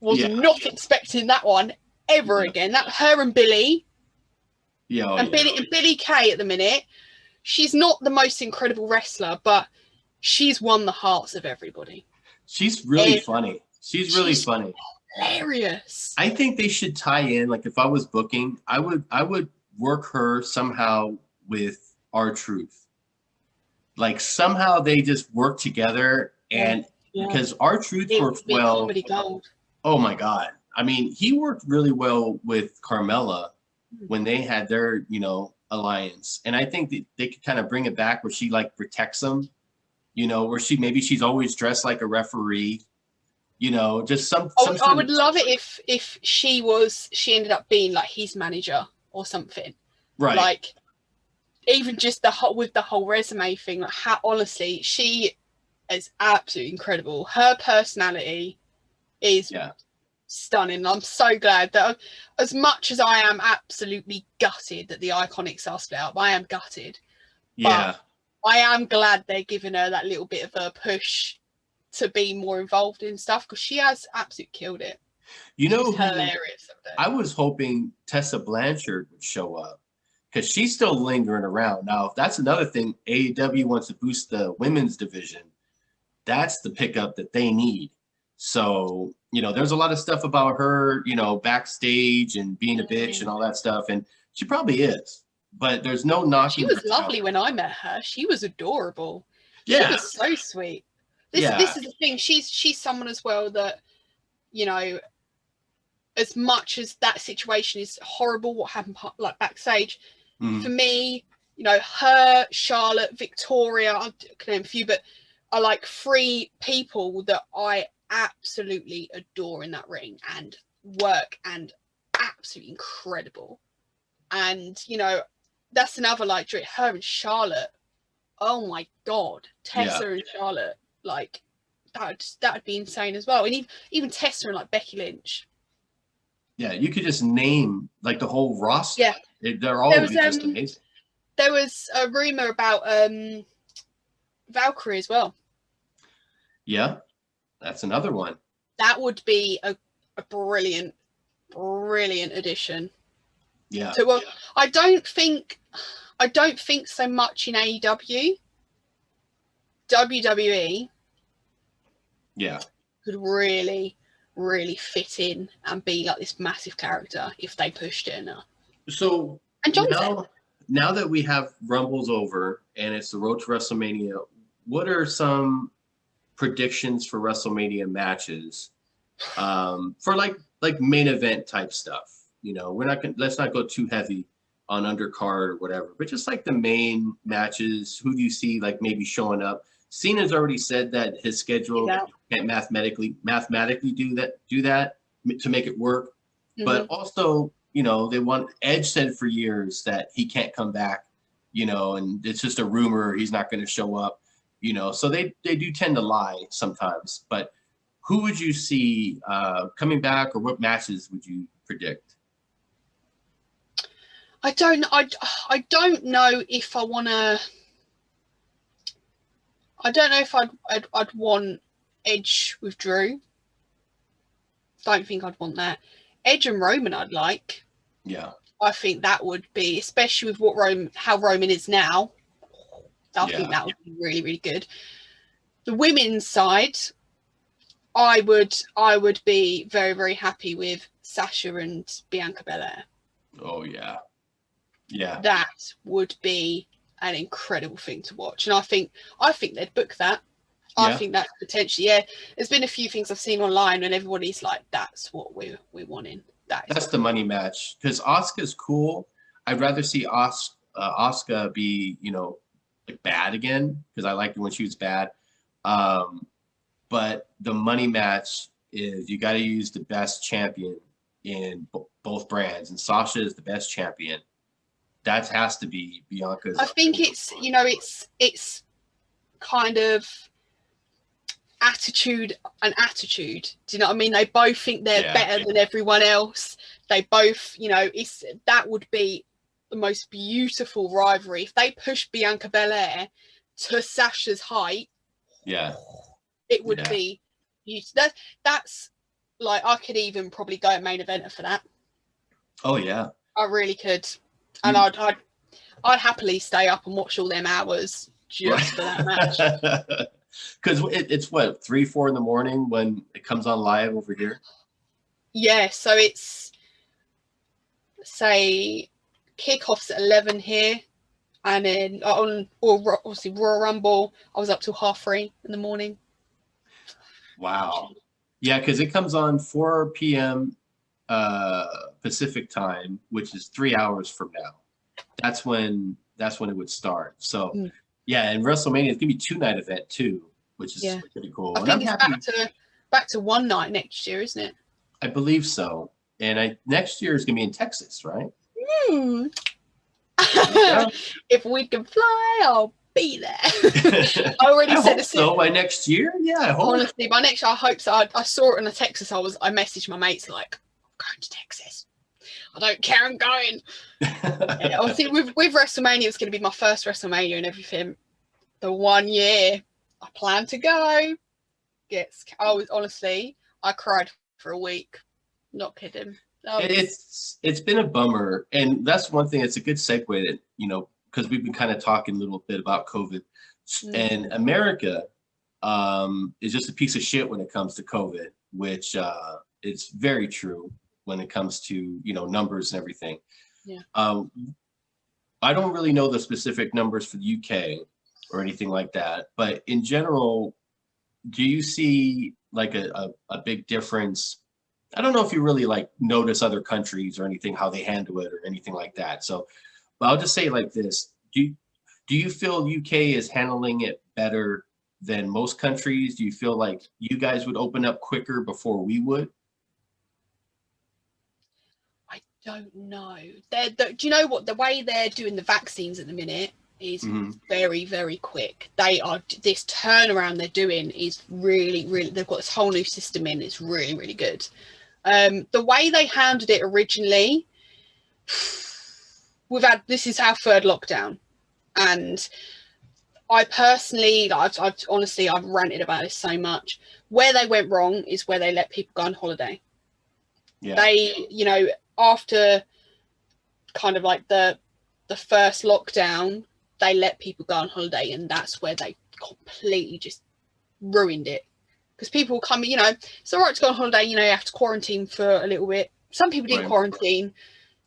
was not expecting that one ever again. That her and Billy. Yeah, and Billy Kay at the minute. She's not the most incredible wrestler, but she's won the hearts of everybody. She's really funny. She's really funny. Hilarious. I think they should tie in. Like if I was booking, I would work her somehow with R-Truth. Like somehow they just work together, and because R-Truth works well. Comedy gold. Oh my God! I mean, he worked really well with Carmella when they had their, you know, alliance, and I think that they could kind of bring it back where she like protects them, you know, where she's always dressed like a referee, you know, just some. I would love it if she ended up being like his manager or something, right? Like even just the whole resume thing. Like how honestly she is absolutely incredible. Her personality is stunning. I'm so glad that, as much as I am absolutely gutted that the Iconics are split up, I am gutted. Yeah. But I am glad they're giving her that little bit of a push to be more involved in stuff, because she has absolutely killed it. You know, she's hilarious. I was hoping Tessa Blanchard would show up, because she's still lingering around. Now, if that's another thing, AEW wants to boost the women's division. That's the pickup that they need. So, you know, there's a lot of stuff about her, you know, backstage and being a bitch and all that stuff. And she probably is, but there's no knocking. She was lovely when I met her. She was adorable. She was so sweet. This is the thing. She's someone as well that, you know, as much as that situation is horrible, what happened like backstage, for me, you know, her, Charlotte, Victoria, I can name a few, but are like three people that I absolutely adore in that ring and work and absolutely incredible. And, you know, that's another, like, her and Charlotte. Oh my God, Tessa and Charlotte, like that'd be insane as well. And even Tessa and like Becky Lynch. Yeah, you could just name like the whole roster. Yeah, they're all just amazing. There was a rumor about Valkyrie as well. Yeah, that's another one. That would be a brilliant addition. Yeah. So I don't think so much in AEW. WWE. Yeah. Could really fit in and be like this massive character if they pushed it enough. So and now that we have Rumble's over and it's the road to WrestleMania, what are some predictions for WrestleMania matches for like main event type stuff? You know, let's not go too heavy on undercard or whatever, but just like the main matches. Who do you see like maybe showing up? Cena's already said that his schedule can't mathematically do that to make it work. But also, they want Edge said for years that he can't come back, and it's just a rumor he's not going to show up, so they do tend to lie sometimes. But who would you see coming back, or what matches would you predict? I don't know if I want to. I don't know if I'd want Edge with Drew. Don't think I'd want that. Edge and Roman I'd like. Yeah. I think that would be, especially with how Roman is now, I think that would be really, really good. The women's side, I would be very, very happy with Sasha and Bianca Belair. Oh yeah. Yeah. That would be an incredible thing to watch. And I think they'd book that. I think that's potentially, there's been a few things I've seen online and everybody's like, that's what we're wanting. That's the money match, because Asuka's cool. I'd rather see Asuka be, like bad again, because I liked it when she was bad. But the money match is you got to use the best champion in both brands, and Sasha is the best champion. That has to be Bianca's. I think it's kind of attitude and attitude. Do you know what I mean? They both think they're better than everyone else. They both, that would be the most beautiful rivalry. If they push Bianca Belair to Sasha's height, it would be beautiful. That's like, I could even probably go main eventer for that. Oh yeah. I really could. And I'd happily stay up and watch all them hours just for that match. Because it's what, 3-4 in the morning when it comes on live over here? Yeah, so it's, say, kickoffs at 11 here, and then obviously Royal Rumble, I was up till 3:30 in the morning. Wow. Yeah, because it comes on 4 p.m. Pacific time, which is 3 hours from now. That's when it would start. So yeah, and WrestleMania is gonna be 2-night event too, which is pretty cool. I think it's back to one night next year, isn't it? I believe so. And next year is gonna be in Texas, right? If we can fly, I'll be there. I already said it. So by next year, I hope. Honestly, by next year, I hope so. I saw it in Texas. I messaged my mates like, I'm going to Texas. I don't care, I'm going. Obviously, with WrestleMania, it's going to be my first WrestleMania and everything. The 1 year I plan to go. Honestly, I cried for a week. Not kidding. It's been a bummer, and that's one thing. It's a good segue that because we've been kind of talking a little bit about COVID, and America is just a piece of shit when it comes to COVID, which is very true when it comes to numbers and everything. I don't really know the specific numbers for the UK or anything like that, but in general, do you see like a big difference? I don't know if you really like notice other countries or anything, how they handle it or anything like that. So, but I'll just say it like this. Do you feel UK is handling it better than most countries? Do you feel like you guys would open up quicker before we would? I don't know. Do you know what? The way they're doing the vaccines at the minute is very, very quick. This turnaround they're doing is really, really, they've got this whole new system in. It's really, really good. The way they handled it originally, this is our third lockdown, and I personally, I've ranted about this so much. Where they went wrong is where they let people go on holiday. They, after kind of like the first lockdown, they let people go on holiday, and that's where they completely just ruined it. Because people come, it's all right to go on holiday, you have to quarantine for a little bit. Some people didn't quarantine.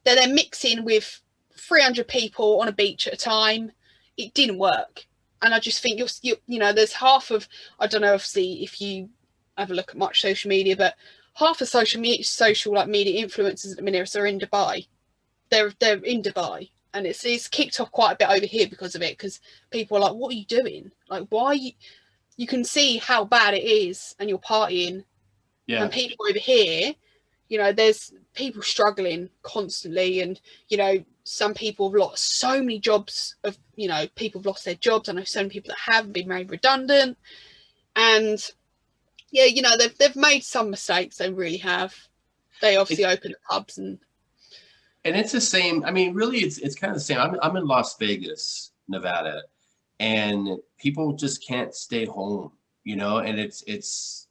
They're mixing with 300 people on a beach at a time. It didn't work. And I just think there's half of, I don't know if you have a look at much social media, but half of social media influencers at the minute are in Dubai. They're in Dubai, and it's kicked off quite a bit over here because of it. Because people are like, "What are you doing? Like, why are you?" you can see how bad it is, and you're partying. Yeah. And people over here, you know, there's people struggling constantly, and you know, some people have lost so many jobs. Of you know, people have lost their jobs. I know so many people that have been made redundant, and yeah, you know, they've made some mistakes. They really have. They obviously opened pubs and it's the same. I mean, really, it's kind of the same. I'm in Las Vegas, Nevada, and people just can't stay home, you know, and it's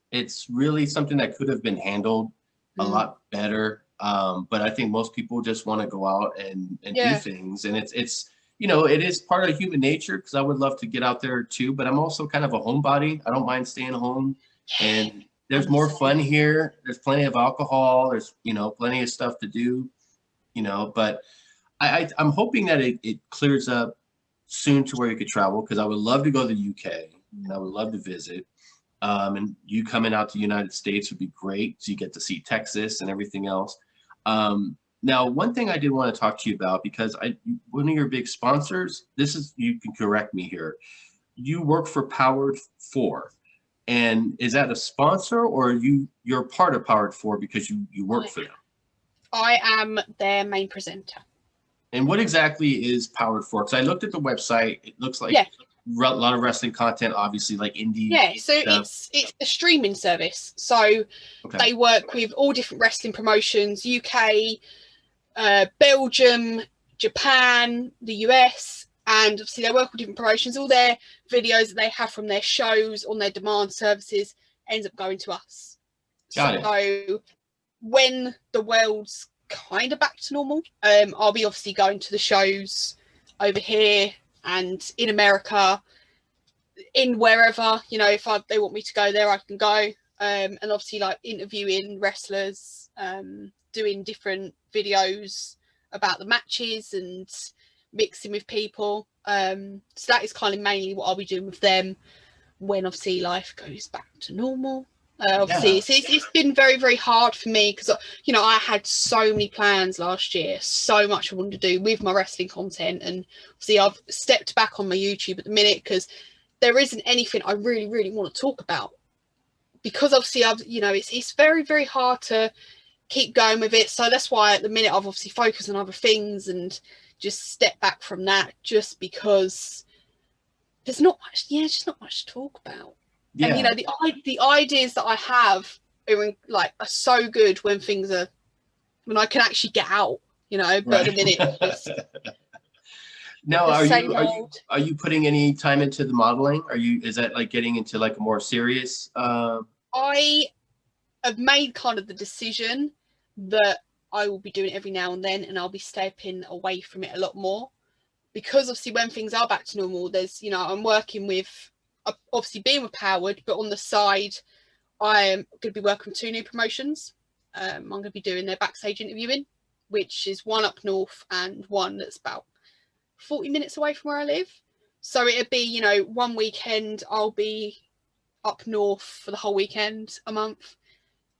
really something that could have been handled a lot better. But I think most people just want to go out and do things, and it's you know, it is part of human nature, because I would love to get out there too, but I'm also kind of a homebody. I don't mind staying home, and there's more fun here. There's plenty of alcohol. There's, you know, plenty of stuff to do, you know, but I'm hoping that it clears up soon to where you could travel, because I would love to go to the UK and I would love to visit. And you coming out to the United States would be great. So you get to see Texas and everything else. Now, one thing I did want to talk to you about, because one of your big sponsors, this is, you can correct me here, you work for Powered 4. And is that a sponsor, or you're part of Powered 4 because you work for them? I am their main presenter. And what exactly is Powered 4? Because I looked at the website. It looks like a lot of wrestling content, obviously, like indie. Yeah, so stuff. it's a streaming service. So they work with all different wrestling promotions, UK, Belgium, Japan, the US, and obviously they work with different promotions. All their videos that they have from their shows on their demand services ends up going to us. So when the world's kind of back to normal, I'll be obviously going to the shows over here and in America, in wherever, you know, if they want me to go there, I can go. And obviously like interviewing wrestlers, doing different videos about the matches and mixing with people. So that is kind of mainly what I'll be doing with them when obviously life goes back to normal. Obviously it's been very, very hard for me, because you know, I had so many plans last year, so much I wanted to do with my wrestling content, and obviously I've stepped back on my YouTube at the minute because there isn't anything I really, really want to talk about, because obviously you know, it's very, very hard to keep going with it. So that's why at the minute I've obviously focused on other things and just step back from that, just because there's not much, just not much to talk about. Yeah. And you know, the ideas that I have are so good when I can actually get out, you know. But at the minute, just now, are you putting any time into the modeling? Is that like getting into like a more serious? I have made kind of the decision that I will be doing it every now and then, and I'll be stepping away from it a lot more, because obviously when things are back to normal, there's, you know, I'm working with, obviously being with Powered, but on the side I'm going to be working with 2 new promotions. I'm going to be doing their backstage interviewing, which is one up north and one that's about 40 minutes away from where I live. So it'd be, you know, one weekend I'll be up north for the whole weekend, a month,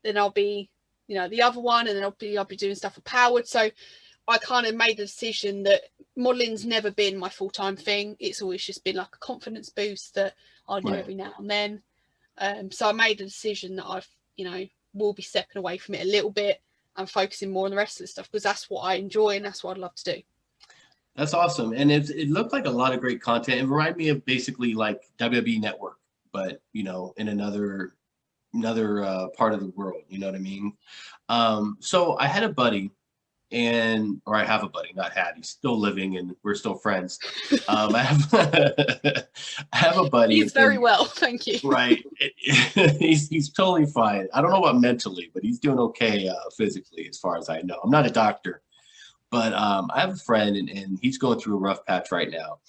then I'll be, you know, the other one, and then I'll be doing stuff with Powered. So I kind of made the decision that modeling's never been my full-time thing. It's always just been like a confidence boost that I'll do every now and then. So I made the decision that I've, you know, will be stepping away from it a little bit and focusing more on the rest of the stuff, because that's what I enjoy and that's what I'd love to do. That's awesome. And it looked like a lot of great content. It reminded me of basically like WWE Network, but, you know, in another part of the world, you know what I mean? So I had a buddy, I have a buddy, not had, he's still living and we're still friends. I have a buddy. He's very well, thank you. Right. He's totally fine. I don't know about mentally, but he's doing okay physically, as far as I know. I'm not a doctor, but I have a friend and he's going through a rough patch right now.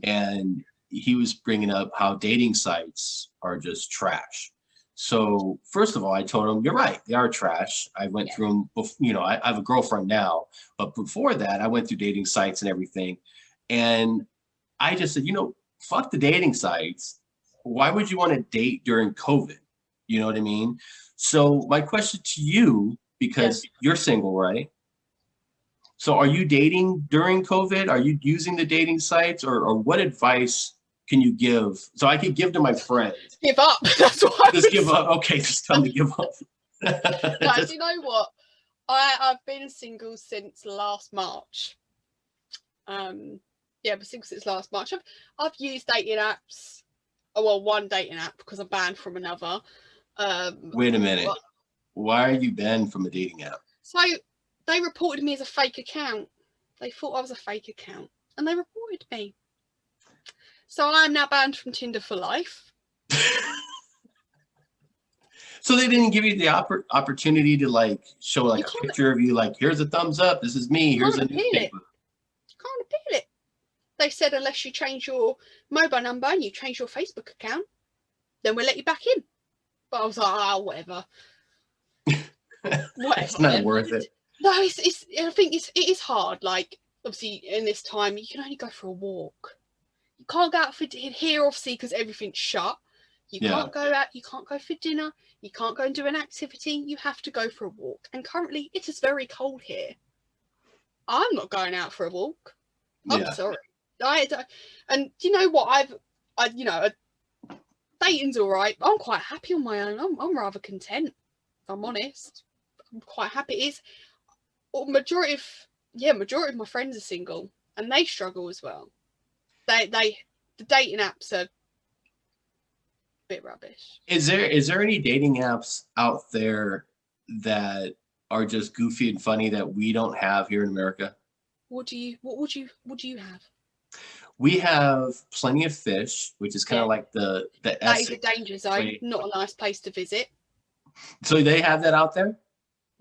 And he was bringing up how dating sites are just trash. So first of all, I told him, you're right, they are trash. I went through them, you know, I have a girlfriend now, but before that, I went through dating sites and everything. And I just said, you know, fuck the dating sites. Why would you want to date during COVID? You know what I mean? So my question to you, because you're single, right? So are you dating during COVID? Are you using the dating sites, or what advice can you give? So I could give to my friend. Give up. That's what Just give up. Okay, just tell me to give up. No, do you know what? I've been single since last March. Yeah, but since last March, I've used dating apps. Oh, well, one dating app because I'm banned from another. Wait a minute. Why are you banned from a dating app? So they reported me as a fake account. They thought I was a fake account, and they reported me. So I'm now banned from Tinder for life. So they didn't give you the opportunity to like show like a picture of you, like here's a thumbs up, this is me, here's a newspaper. Can't appeal it. They said unless you change your mobile number and you change your Facebook account, then we'll let you back in. But I was like, oh, whatever. It's not worth it. No, I think it is hard. Like, obviously, in this time, you can only go for a walk. You can't go out for here, obviously, because everything's shut. You can't go out. You can't go for dinner. You can't go and do an activity. You have to go for a walk. And currently, it is very cold here. I'm not going out for a walk. I'm sorry. And you know what? Dating's all right. I'm quite happy on my own. I'm rather content. If I'm honest, I'm quite happy. It's majority of my friends are single and they struggle as well. The dating apps are a bit rubbish. Is there any dating apps out there that are just goofy and funny that we don't have here in America? What do you have? We have Plenty of Fish, which is kind of like the that is a danger zone, not a nice place to visit. So they have that out there?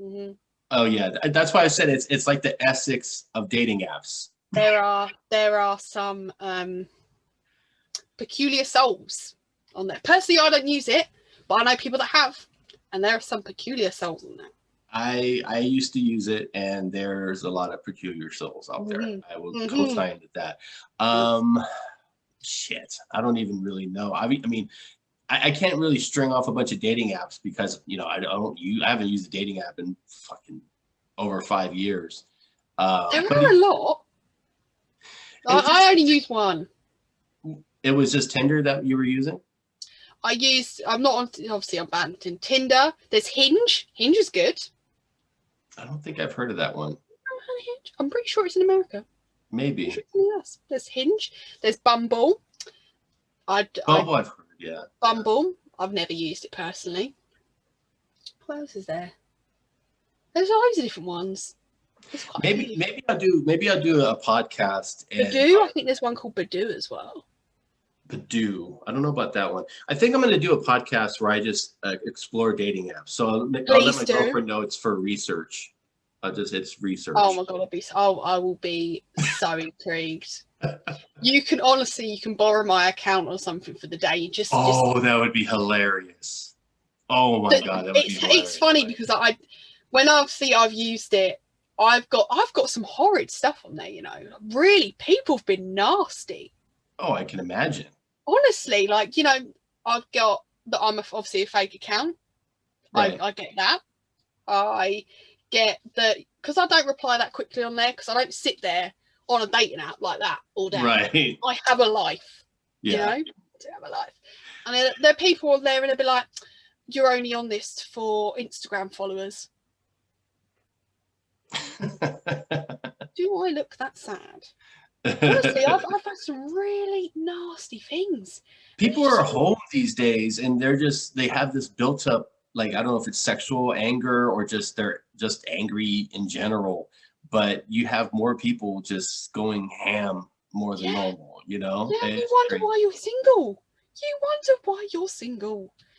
Mm-hmm. Oh yeah, that's why I said it's like the Essex of dating apps. There are some peculiar souls on there. Personally, I don't use it, but I know people that have, and there are some peculiar souls on there. I used to use it, and there's a lot of peculiar souls out there. I will co-sign with that. Shit, I don't even really know. I mean, I can't really string off a bunch of dating apps because I haven't used a dating app in fucking over 5 years. There are a lot. I only use one. It was just Tinder that you were using? I'm not on, obviously I'm banned in Tinder. There's Hinge. Hinge is good. I don't think I've heard of that one. I'm pretty sure it's in America. Maybe. Sure it's in the US. There's Hinge. There's Bumble. I've heard, yeah. Bumble. I've never used it personally. What else is there? There's loads of different ones. Maybe I'll do a podcast. Badoo. I think there's one called Badoo as well. Badoo. I don't know about that one. I think I'm going to do a podcast where I just explore dating apps. So I'll let my girlfriend know it's for research. It's research. Oh my god, I will be so intrigued. You can borrow my account or something for the day. That would be hilarious. Oh my god, that would be hilarious. It's funny because when I've used it, I've got some horrid stuff on there. Really, people have been nasty. Oh, I can imagine. Honestly, I've got that. I'm obviously a fake account. Right. I get that. I get that because I don't reply that quickly on there because I don't sit there on a dating app like that all day. Right. I have a life. Yeah. I do have a life. And there are people on there and they'll be like, "You're only on this for Instagram followers." Do I look that sad? Honestly, I've had some really nasty things. People are home these days and they have this built up, like, I don't know if it's sexual anger or they're just angry in general, but you have more people just going ham more than normal, Yeah, you wonder why you're single.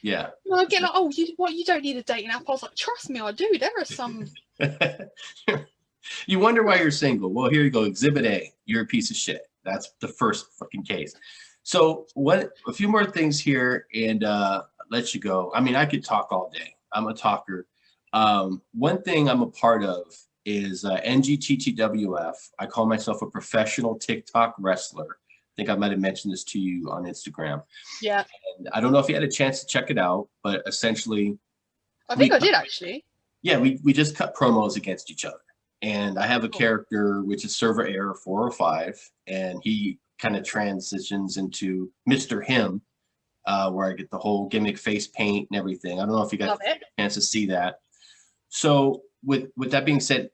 Yeah. I get like, you don't need a dating app. I was like, trust me, I do. There are some. You wonder why you're single. Well, here you go. Exhibit A. You're a piece of shit. That's the first fucking case. So a few more things here and let you go. I mean, I could talk all day. I'm a talker. One thing I'm a part of is NGTTWF. I call myself a professional TikTok wrestler. I think I might have mentioned this to you on Instagram. Yeah. And I don't know if you had a chance to check it out, but essentially. I think I did actually. Yeah, we just cut promos against each other. And I have a character, which is Server Error 405, and he kind of transitions into Mr. Him, where I get the whole gimmick face paint and everything. I don't know if you got a chance to see that. So with that being said,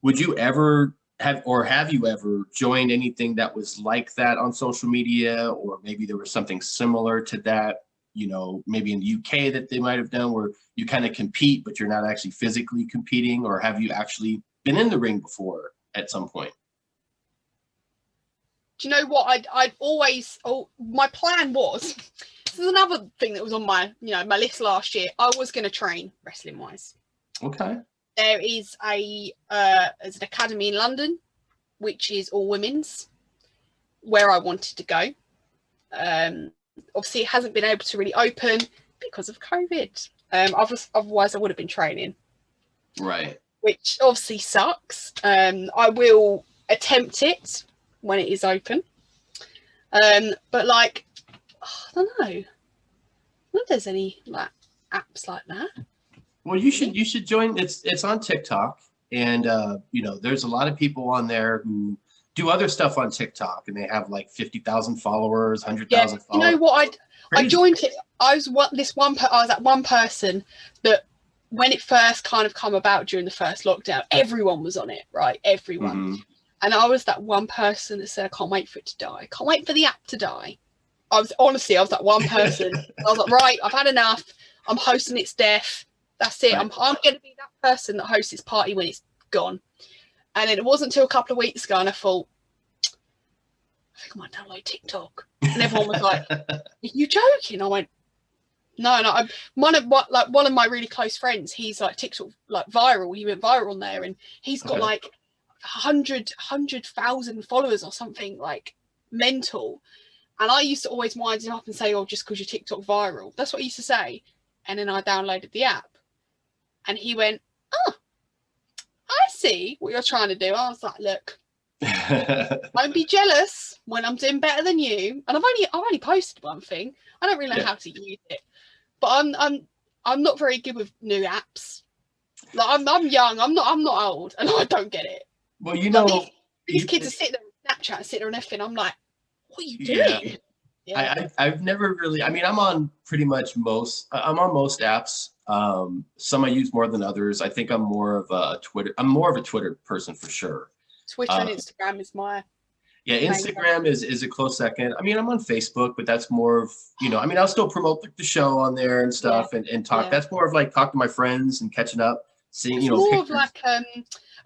would you ever have you ever joined anything that was like that on social media, or maybe there was something similar to that, you know, maybe in the UK that they might have done where you kind of compete, but you're not actually physically competing, or have you actually been in the ring before at some point? Do you know what? I'd always, my plan was, this is another thing that was on my, my list last year. I was going to train wrestling wise. Okay. There is there's an academy in London, which is all women's, where I wanted to go. Obviously, it hasn't been able to really open because of COVID. Otherwise, I would have been training. Right. Which obviously sucks. I will attempt it when it is open. But like, I don't know. I don't know if there's any like apps like that. Well, you should join. It's on TikTok, and you know, there's a lot of people on there who do other stuff on TikTok, and they have like 50,000 followers, 100,000 followers. You know what? I joined it. I was that one person that when it first kind of come about during the first lockdown, everyone was on it, right? Everyone. Mm-hmm. And I was that one person that said, I can't wait for it to die. I can't wait for the app to die. I was that one person. I was like, right, I've had enough. I'm hosting its death. That's it. Right. I'm going to be that person that hosts its party when it's gone. And then it wasn't until a couple of weeks ago, and I thought, I think I might download TikTok. And everyone was like, are you joking? I went, no. One of my really close friends, he's like TikTok, like viral. He went viral on there, and he's got like 100,000 followers or something, like mental. And I used to always wind him up and say, oh, just because you're TikTok viral. That's what I used to say. And then I downloaded the app. And he went, oh, I see what you're trying to do. I was like, look, don't be jealous when I'm doing better than you. And I've only posted one thing. I don't really know how to use it. But I'm not very good with new apps. Like I'm young, I'm not old, and I don't get it. Well, you know, like these kids are sitting there on Snapchat and sitting there and everything. I'm like, what are you doing? Yeah. I've never really, I mean, I'm on most apps. Some I use more than others. I think I'm more of a Twitter person for sure. Twitter and Instagram is my Instagram is a close second. I mean, I'm on Facebook, but that's more of, you know, I mean, I'll still promote the show on there and stuff and talk. That's more of like talk to my friends and catching up, seeing, it's more pictures. Of like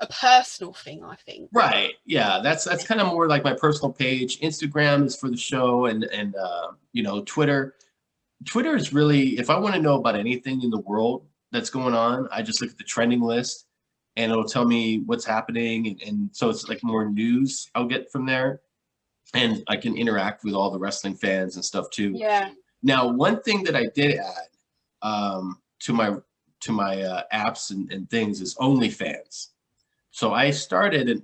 a personal thing, I think. Right. Yeah. That's kind of more like my personal page. Instagram is for the show, and you know, Twitter is really, if I want to know about anything in the world that's going on, I just look at the trending list and it'll tell me what's happening. And so it's like more news I'll get from there. And I can interact with all the wrestling fans and stuff too. Yeah. Now, one thing that I did add to my apps and things is OnlyFans. So I started an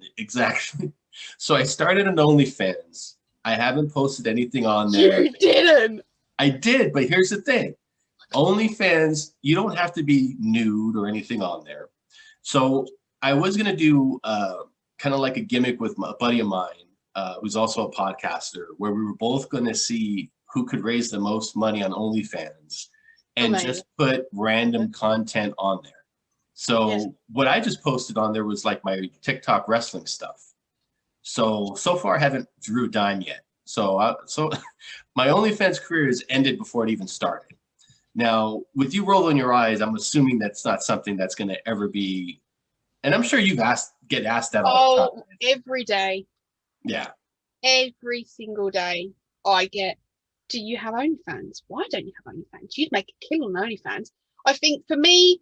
OnlyFans. I haven't posted anything on there. You didn't. I did, but here's the thing. OnlyFans, you don't have to be nude or anything on there. So I was going to do kind of like a gimmick with a buddy of mine who's also a podcaster, where we were both going to see who could raise the most money on OnlyFans and just put random content on there. So what I just posted on there was like my TikTok wrestling stuff. So far I haven't drew a dime yet. So my OnlyFans career has ended before it even started. Now, with you rolling your eyes, I'm assuming that's not something that's going to ever be. And I'm sure you've get asked that all the time. Every day. Yeah. Every single day I get, do you have OnlyFans? Why don't you have OnlyFans? You'd make a kill on OnlyFans. I think for me,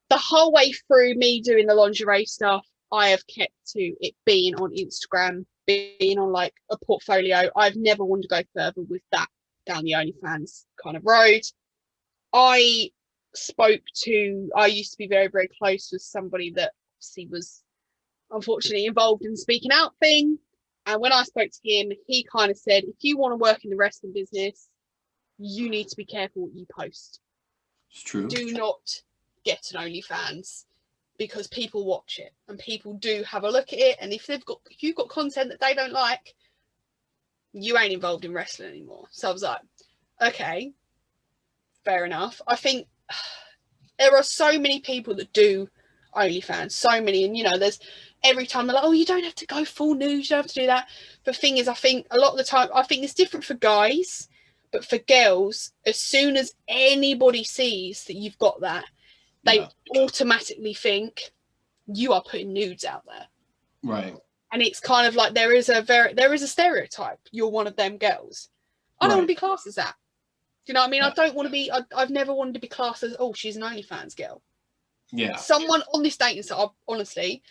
the whole way through me doing the lingerie stuff, I have kept to it being on Instagram, being on like a portfolio. I've never wanted to go further with that down the OnlyFans kind of road. I used to be very, very close with somebody that obviously was unfortunately involved in the speaking out thing. And when I spoke to him, he kind of said, if you want to work in the wrestling business, you need to be careful what you post. It's true. Do not get an OnlyFans, because people watch it and people do have a look at it. And if you've got content that they don't like, you ain't involved in wrestling anymore. So I was like, okay, fair enough. I think there are so many people that do OnlyFans, so many, and you know, there's every time they're like, oh, you don't have to go full nude, you don't have to do that. But the thing is, I think a lot of the time, I think it's different for guys, but for girls, as soon as anybody sees that you've got that, they automatically think you are putting nudes out there. Right. And it's kind of like there is a stereotype. You're one of them girls. I don't want to be classed as that. Do you know what I mean? I don't want to be. I've never wanted to be classed as, oh, she's an OnlyFans girl. Yeah. Someone on this dating site, honestly,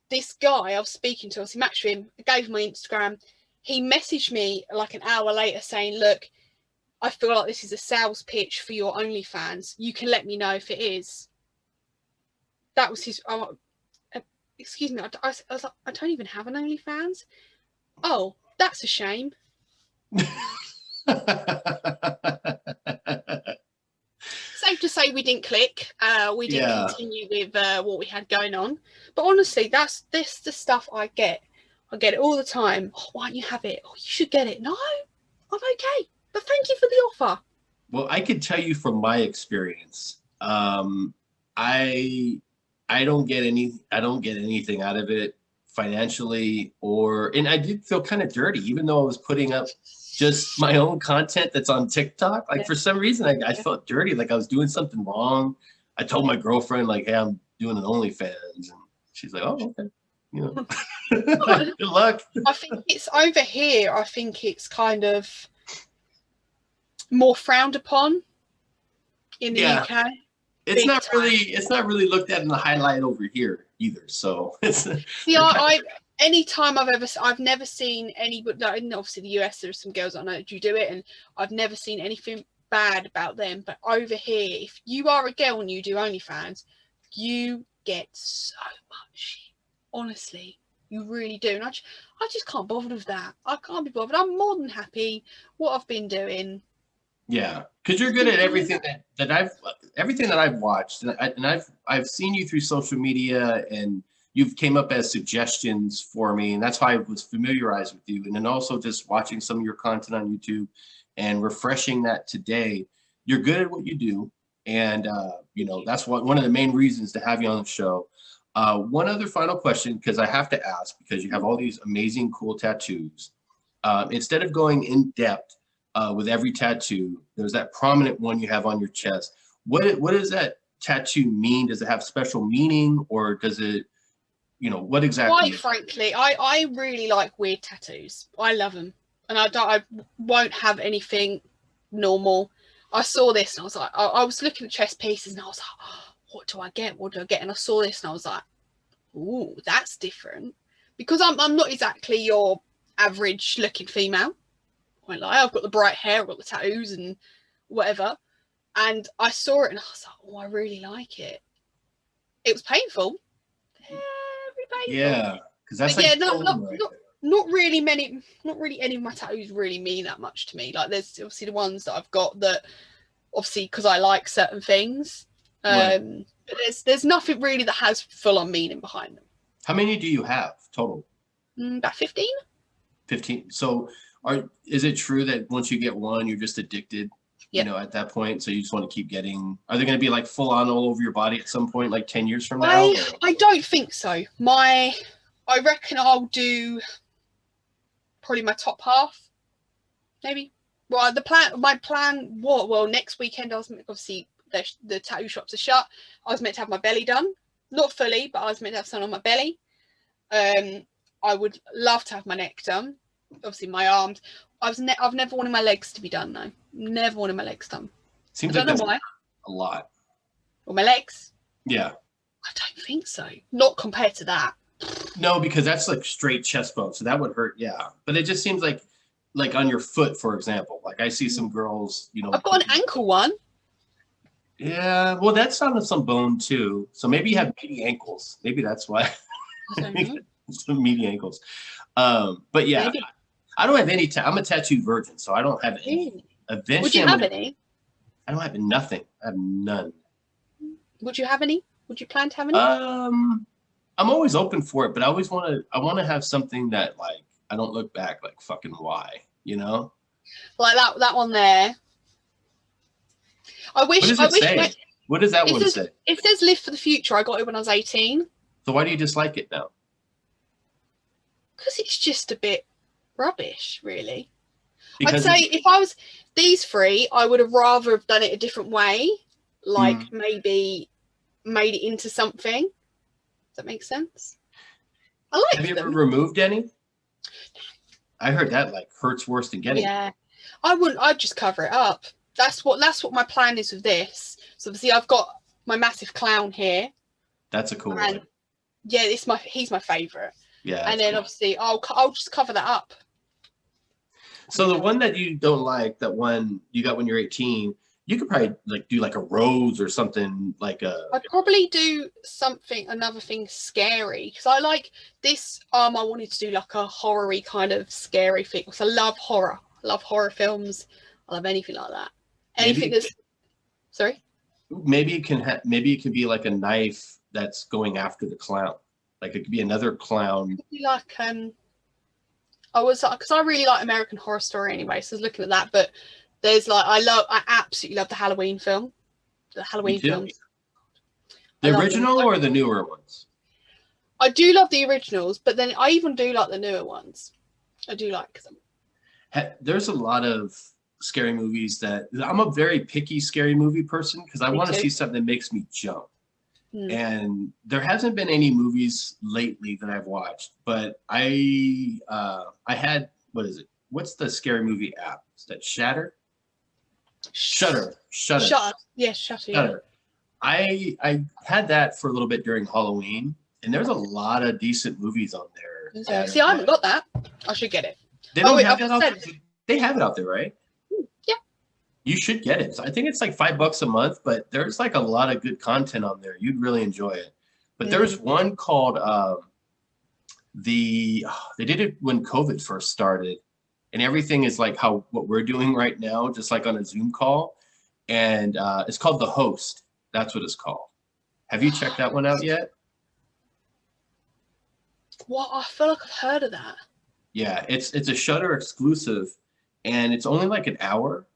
this guy I was speaking to, I was matched with him, I gave him my Instagram. He messaged me like an hour later saying, look, I feel like this is a sales pitch for your OnlyFans. You can let me know if it is. That was his. Excuse me. I was like, I don't even have an OnlyFans. Oh, that's a shame. Safe to say we didn't click. We didn't continue with what we had going on. But honestly, that's the stuff I get. I get it all the time. Oh, why don't you have it? Oh, you should get it. No, I'm okay. But thank you for the offer. Well, I could tell you from my experience. I don't get anything out of it financially, and I did feel kind of dirty, even though I was putting up just my own content that's on TikTok. Like for some reason, I felt dirty, like I was doing something wrong. I told my girlfriend, like, hey, I'm doing an OnlyFans, and she's like, oh, okay, you know, good luck. I think it's over here. I think it's kind of more frowned upon in the UK. It's not really looked at in the highlight over here either. So it's I've never seen any, but obviously the US, there's some girls I know that do it, and I've never seen anything bad about them. But over here, if you are a girl and you do OnlyFans, you get so much. Honestly, you really do. And I just can't bother with that. I can't be bothered. I'm more than happy what I've been doing. Yeah, because you're good at everything that I've watched, and I've seen you through social media, and you've came up as suggestions for me, and that's how I was familiarized with you. And then also just watching some of your content on YouTube and refreshing that today. You're good at what you do, and you know, that's one of the main reasons to have you on the show. One other final question, because I have to ask, because you have all these amazing, cool tattoos. Instead of going in depth with every tattoo, there's that prominent one you have on your chest. What does that tattoo mean? Does it have special meaning, or does it, you know, what exactly? Quite frankly, I really like weird tattoos. I love them, and I won't have anything normal. I saw this and I was like, I was looking at chest pieces and I was like, oh, what do I get? What do I get? And I saw this and I was like, ooh, that's different, because I'm not exactly your average looking female. I've got the bright hair, I've got the tattoos and whatever. And I saw it and I was like, oh, I really like it. It was painful. Very painful. Yeah, because that's not really any of my tattoos really mean that much to me. Like there's obviously the ones that I've got that obviously because I like certain things. But there's nothing really that has full on meaning behind them. How many do you have total? About 15. 15. So is it true that once you get one, you're just addicted, you know, at that point? So you just want to keep getting, are they going to be like full on all over your body at some point, like 10 years from now? I don't think so. I reckon I'll do probably my top half, maybe. Well, my plan, next weekend, I was obviously the tattoo shops are shut. I was meant to have my belly done, not fully, but I was meant to have something on my belly. I would love to have my neck done. Obviously my arms. I've never wanted my legs to be done though. Never wanted my legs done. Seems like that's why. A lot. Or my legs? Yeah. I don't think so. Not compared to that. No, because that's like straight chest bone, so that would hurt. Yeah, but it just seems like on your foot, for example. Like I see some girls, you know. I've got an ankle one. Yeah, well, that's on some bone too. So maybe you have meaty ankles. Maybe that's why. I don't know. Some meaty ankles. But yeah. Maybe. I don't have any. I'm a tattoo virgin, so I don't have any. Eventually, would you have any? I don't have nothing. I have none. Would you have any? Would you plan to have any? I'm always open for it, but I always want to have something that like I don't look back like fucking why, you know? Like that one there. I wish. What does it say? What does that one say? It says "Live for the Future." I got it when I was 18. So why do you dislike it now? Because it's just a bit rubbish, really. Because I'd say if I was these three, I would have rather have done it a different way, like maybe made it into something. Does that make sense? I like them. Have you ever removed any? I heard that like hurts worse than getting. Yeah, I wouldn't. I'd just cover it up. That's what my plan is with this. So obviously I've got my massive clown here. That's a cool one. Yeah, he's my favourite. Yeah. And then obviously I'll just cover that up. So the one that you don't like, that one you got when you're 18, you could probably like do like a rose or something like a. I'd probably do another thing scary, because I like this. I wanted to do like a horror-y kind of scary thing, because I love horror. I love horror films. I love anything like that. Anything that's. Sorry. Maybe it can be like a knife that's going after the clown. Like it could be another clown. It could be like because I really like American Horror Story anyway, so I was looking at that. But there's like I absolutely love the Halloween film. The Halloween films. The original or the newer ones? I do love the originals, but then I even do like the newer ones. I do like them. There's a lot of scary movies that I'm a very picky scary movie person, because I want to see something that makes me jump. And there hasn't been any movies lately that I've watched, but I had, what is it? What's the scary movie app? Is that Shutter? Shutter. Yeah, Shutter. Yeah. I had that for a little bit during Halloween, and there's a lot of decent movies on there. See, I haven't got that. I should get it. They don't have it out there. They have it out there, right? Yeah. You should get it. I think it's like $5 a month, but there's like a lot of good content on there. You'd really enjoy it. But there's one called they did it when COVID first started, and everything is like what we're doing right now, just like on a Zoom call. And it's called The Host. That's what it's called. Have you checked that one out yet? What? I feel like I've heard of that. Yeah, it's a Shudder exclusive, and it's only like an hour,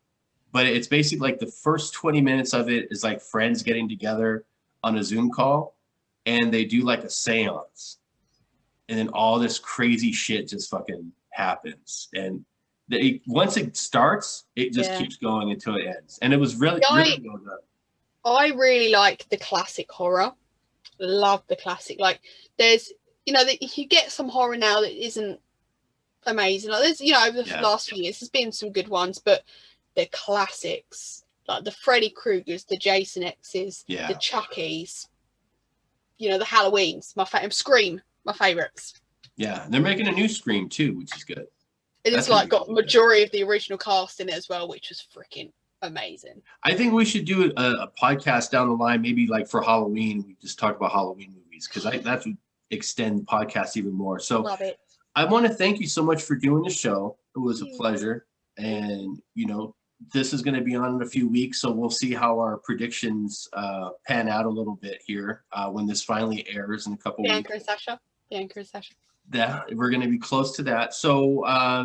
but it's basically like the first 20 minutes of it is like friends getting together on a Zoom call, and they do like a seance, and then all this crazy shit just fucking happens. And once it starts, it just keeps going until it ends. And it was really well done. I really like the classic horror. Love the classic. Like there's, you get some horror now that isn't amazing. Like there's, over the last few years, there's been some good ones, but the classics, like the Freddy Kruegers, the Jason X's, the Chuckies, the Halloweens, Scream, my favorites. Yeah, and they're making a new Scream too, which is good. It's like got majority of the original cast in it as well, which was freaking amazing. I think we should do a podcast down the line, maybe like for Halloween. We just talk about Halloween movies, because that would extend the podcast even more. So love it. I want to thank you so much for doing the show. It was a pleasure. And, this is going to be on in a few weeks, so we'll see how our predictions pan out a little bit here when this finally airs in a couple weeks. The anchor session. Yeah, we're going to be close to that. So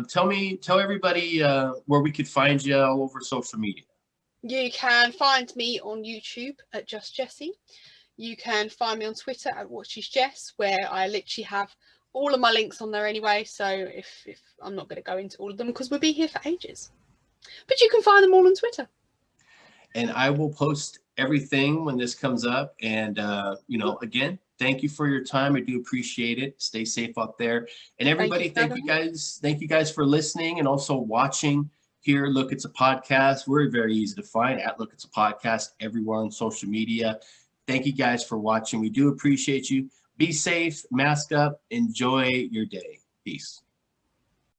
tell everybody where we could find you all over social media. You can find me on YouTube at Just Jessy. You can find me on Twitter at WatchIsJess, where I literally have all of my links on there anyway. So if I'm not going to go into all of them, because we'll be here for ages. But you can find them all on Twitter. And I will post everything when this comes up. And, again, thank you for your time. I do appreciate it. Stay safe out there. And everybody, thank you guys. Thank you guys for listening and also watching here. Look, it's a podcast. We're very easy to find at Look, it's a podcast everywhere on social media. Thank you guys for watching. We do appreciate you. Be safe, mask up, enjoy your day. Peace.